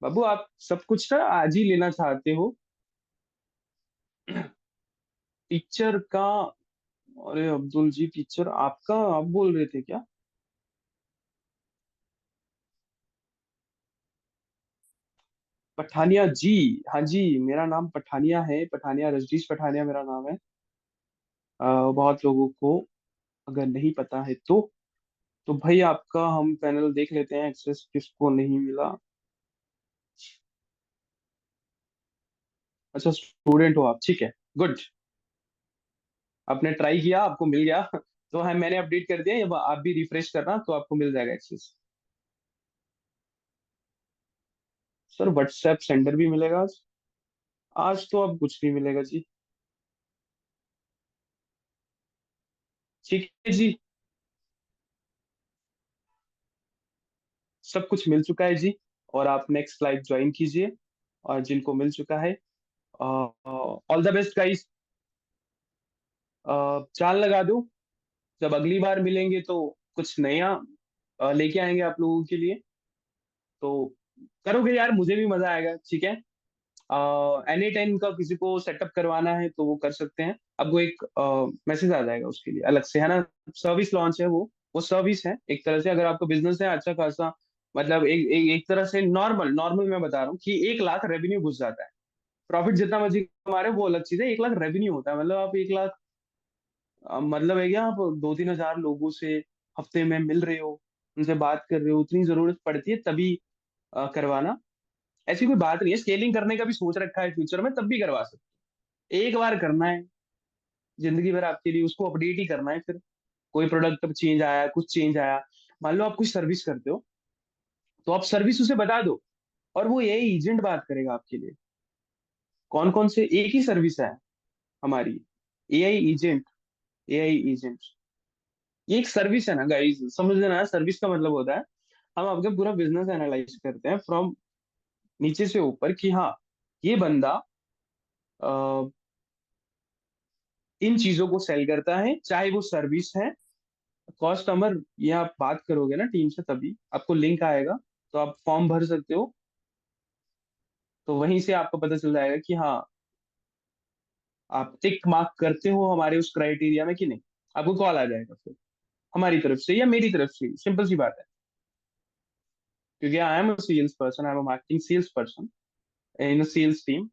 बाबू आप सब कुछ ना आज ही लेना चाहते हो? टीचर का? अरे अब्दुल जी, टीचर आपका आप बोल रहे थे क्या? पठानिया जी। हाँ जी, मेरा नाम पठानिया है, पठानिया, रजनीश पठानिया मेरा नाम है। बहुत लोगों को अगर नहीं पता है तो भाई आपका हम पैनल देख लेते हैं, एक्सेस किसको नहीं मिला। अच्छा, स्टूडेंट हो आप, ठीक है। गुड। आपने ट्राई किया, आपको मिल गया तो है, मैंने अपडेट कर दिया, अब आप भी रिफ्रेश करना तो आपको मिल जाएगा एक्सेस। सर व्हाट्सएप सेंडर भी मिलेगा आज? आज तो अब कुछ नहीं मिलेगा जी। ठीक है जी, सब कुछ मिल चुका है जी। और आप नेक्स्ट लाइव ज्वाइन कीजिए, और जिनको मिल चुका है, ऑल द बेस्ट गाइस। चाल लगा दो, जब अगली बार मिलेंगे तो कुछ नया लेके आएंगे आप लोगों के लिए। तो करोगे यार, मुझे भी मजा आएगा, ठीक है। एनी टाइम का किसी को सेटअप करवाना है तो वो कर सकते हैं, आपको एक मैसेज आ जाएगा उसके लिए अलग से, है ना। सर्विस लॉन्च है वो सर्विस है एक तरह से, अगर आपको बिजनेस है अच्छा खासा, मतलब एक तरह से नॉर्मल नॉर्मल मैं बता रहा हूँ कि 1 लाख रेवेन्यू घुस जाता है। प्रॉफिट जितना मर्जी कमा रहे हो वो अलग चीज है, 1 लाख रेवेन्यू होता है, मतलब आप 1 लाख, मतलब है कि आप 2-3 हजार लोगों से हफ्ते में मिल रहे हो, उनसे बात कर रहे हो, उतनी जरूरत पड़ती है तभी करवाना। ऐसी कोई बात नहीं है, स्केलिंग करने का भी सोच रखा है फ्यूचर में, तब भी करवा सकते हो। एक बार करना है, जिंदगी भर आपके लिए उसको अपडेट ही करना है। फिर कोई प्रोडक्ट चेंज आया, कुछ चेंज आया, मान लो आप कुछ सर्विस करते हो, तो आप सर्विस उसे बता दो, और वो यही एजेंट बात करेगा आपके लिए। कौन कौन से, एक ही सर्विस है हमारी, एआई एजेंट। एआई एजेंट ये एक सर्विस है ना गाइस, समझ लेना, सर्विस का मतलब होता है हम आपका पूरा बिजनेस एनालाइज करते हैं फ्रॉम नीचे से ऊपर, कि हाँ ये बंदा इन चीजों को सेल करता है, चाहे वो सर्विस है, कस्टमर, ये आप बात करोगे ना टीम से तभी आपको लिंक आएगा, तो आप फॉर्म भर सकते हो, तो वहीं से आपको पता चल जाएगा कि हाँ आप टिक मार्क करते हो हमारे उस क्राइटेरिया में कि नहीं। आपको कॉल आ जाएगा फिर, हमारी तरफ से या मेरी तरफ से, सिंपल सी बात है। क्योंकि I am a sales person, I am a marketing sales person in a sales team.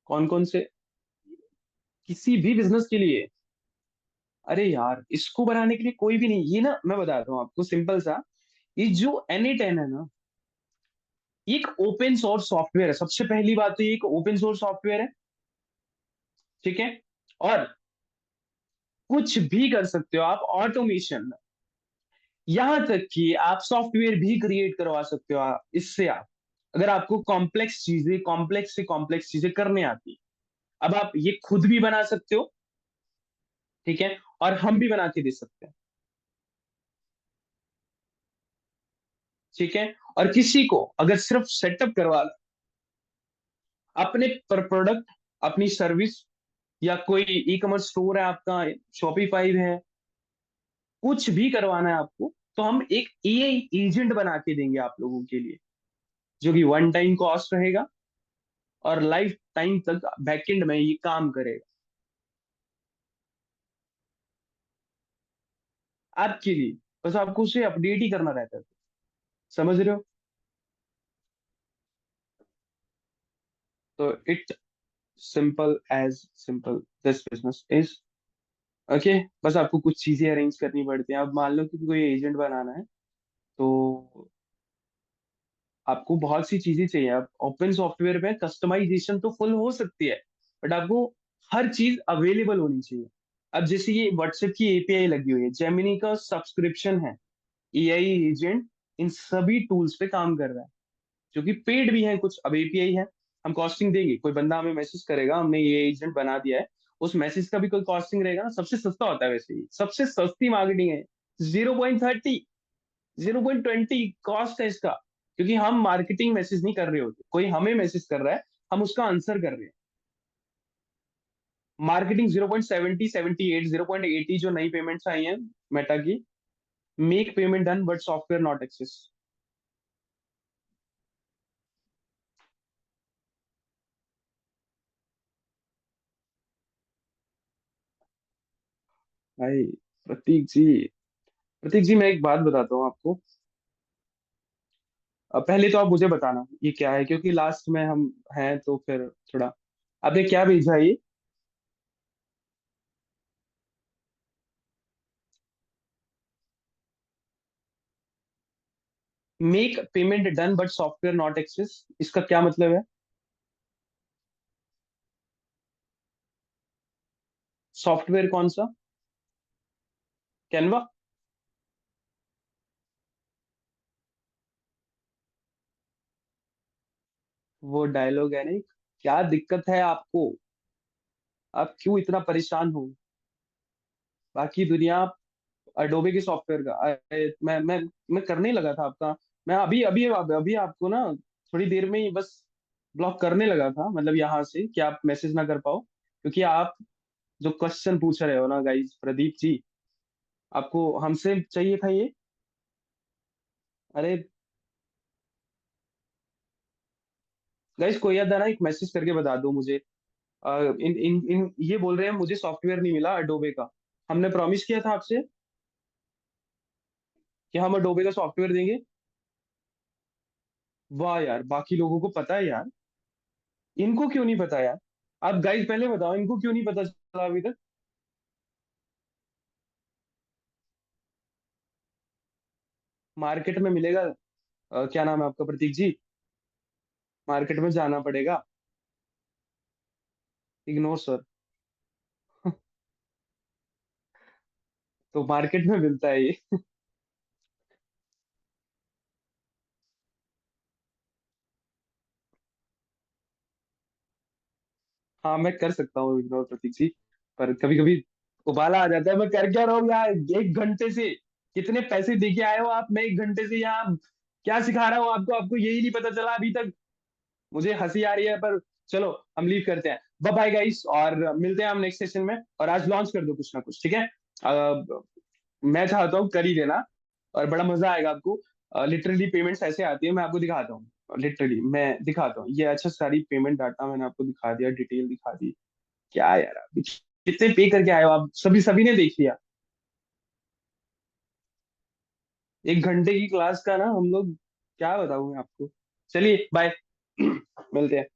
कौन कौन से, किसी भी बिजनेस के लिए? अरे यार, इसको बनाने के लिए कोई भी नहीं, ये ना मैं बताता हूँ आपको सिंपल सा, ये जो N8N है ना, ये एक ओपन सोर्स सॉफ्टवेयर है, सबसे पहली बात तो ये एक ओपन सोर्स सॉफ्टवेयर है, ठीक है। और कुछ भी कर सकते हो आप ऑटोमेशन, यहां तक कि आप सॉफ्टवेयर भी क्रिएट करवा सकते हो इससे आप, अगर आपको कॉम्प्लेक्स से कॉम्प्लेक्स चीजें करने आती है, अब आप ये खुद भी बना सकते हो, ठीक है, और हम भी बना के दे सकते हैं, ठीक है। और किसी को अगर सिर्फ सेटअप करवा, अपने प्रोडक्ट, अपनी सर्विस, या कोई ई कॉमर्स स्टोर है आपका, शॉपिफाई है, कुछ भी करवाना है आपको, तो हम एक एआई एजेंट बना के देंगे आप लोगों के लिए, जो कि वन टाइम कॉस्ट रहेगा, और लाइफ टाइम तक बैकएंड में ये काम करेगा आपके लिए। बस आपको उसे अपडेट ही करना रहता है, समझ रहे हो। तो it simple this business is, okay. बस आपको कुछ चीजें अरेंज करनी पड़ती हैं, अब मान लो कि कोई एजेंट बनाना है, तो आपको बहुत सी चीजें चाहिए। अब ओपन सॉफ्टवेयर में कस्टमाइजेशन तो फुल हो सकती है, बट आपको हर चीज अवेलेबल होनी चाहिए। अब जैसे ये व्हाट्सएप की एपीआई लगी हुई है, जेमिनी का सब्सक्रिप्शन है, एआई एजेंट इन सभी टूल्स पे काम कर रहा है, जो कि पेड भी है कुछ, अब एपीआई है, हम कॉस्टिंग देंगे, कोई बंदा हमें मैसेज करेगा, हमने ये एजेंट बना दिया है, उस मैसेज का भी कोई कॉस्टिंग रहेगा ना, सबसे सस्ता होता है वैसे ही, सबसे सस्ती मार्केटिंग है। 0.30, 0.20 कॉस्ट है इसका, क्योंकि हम मार्केटिंग मैसेज नहीं कर रहे होते, कोई हमें मैसेज कर रहा है, हम उसका आंसर कर रहे हैं। मार्केटिंग 0.70, 78, 0.80 जो नई पेमेंट्स आई हैं मेटा की, make payment done but software not access. भाई प्रतीक जी, प्रतीक जी मैं एक बात बताता हूँ आपको। पहले तो आप मुझे बताना ये क्या है, क्योंकि लास्ट में हम हैं तो फिर थोड़ा। आपने क्या भेजा ये? Make payment done but software not access, इसका क्या मतलब है? सॉफ्टवेयर कौन सा? कैनवा? वो डायलॉग है नहीं? क्या दिक्कत है आपको? आप क्यों इतना परेशान हो? बाकी दुनिया अडोबे के सॉफ्टवेयर का मैं करने ही लगा था आपका। मैं अभी अभी अभी आपको ना थोड़ी देर में ही बस ब्लॉक करने लगा था, मतलब यहाँ से कि आप मैसेज ना कर पाओ, क्योंकि आप जो क्वेश्चन पूछ रहे हो ना गाइस, प्रदीप जी, आपको हमसे चाहिए था ये। अरे गाइस, कोई याद ना एक मैसेज करके बता दो मुझे। इन इन इन ये बोल रहे हैं मुझे सॉफ्टवेयर नहीं मिला अडोबे का। हमने प्रॉमिस किया था आपसे कि हम अडोबे का सॉफ्टवेयर देंगे। वाह यार, बाकी लोगों को पता है यार, इनको क्यों नहीं पता यार? आप गाइस पहले बताओ, इनको क्यों नहीं पता चला अभी तक? मार्केट में मिलेगा। क्या नाम है आपका, प्रतीक जी? मार्केट में जाना पड़ेगा। Ignore sir. तो मार्केट में मिलता है ये। हाँ मैं कर सकता हूँ इग्नोर, प्रतीक जी, पर कभी कभी उबाला आ जाता है। मैं कर क्या रहा हूँ यार 1 घंटे से? कितने पैसे दे के आए हो आप? मैं 1 घंटे से यहाँ क्या सिखा रहा हूँ आपको, आपको यही नहीं पता चला अभी तक? मुझे हंसी आ रही है, पर चलो हम लीव करते हैं। बाय बाय गाइस, और मिलते हैं हम नेक्स्ट सेशन में। और आज लॉन्च कर दो कुछ ना कुछ, ठीक है? मैं चाहता हूँ कर ही देना, और बड़ा मजा आएगा आपको। लिटरली पेमेंट्स ऐसे आती है, मैं आपको दिखाता हूँ। लिटरली मैं दिखाता हूँ, ये अच्छा सारी पेमेंट डाटा मैंने आपको दिखा दिया, डिटेल दिखा दी। क्या यार, अभी कितने पे करके आए हो आप? सभी सभी ने देख लिया। 1 घंटे की क्लास का ना हम लोग, क्या बताऊँ मैं आपको। चलिए बाय। मिलते हैं।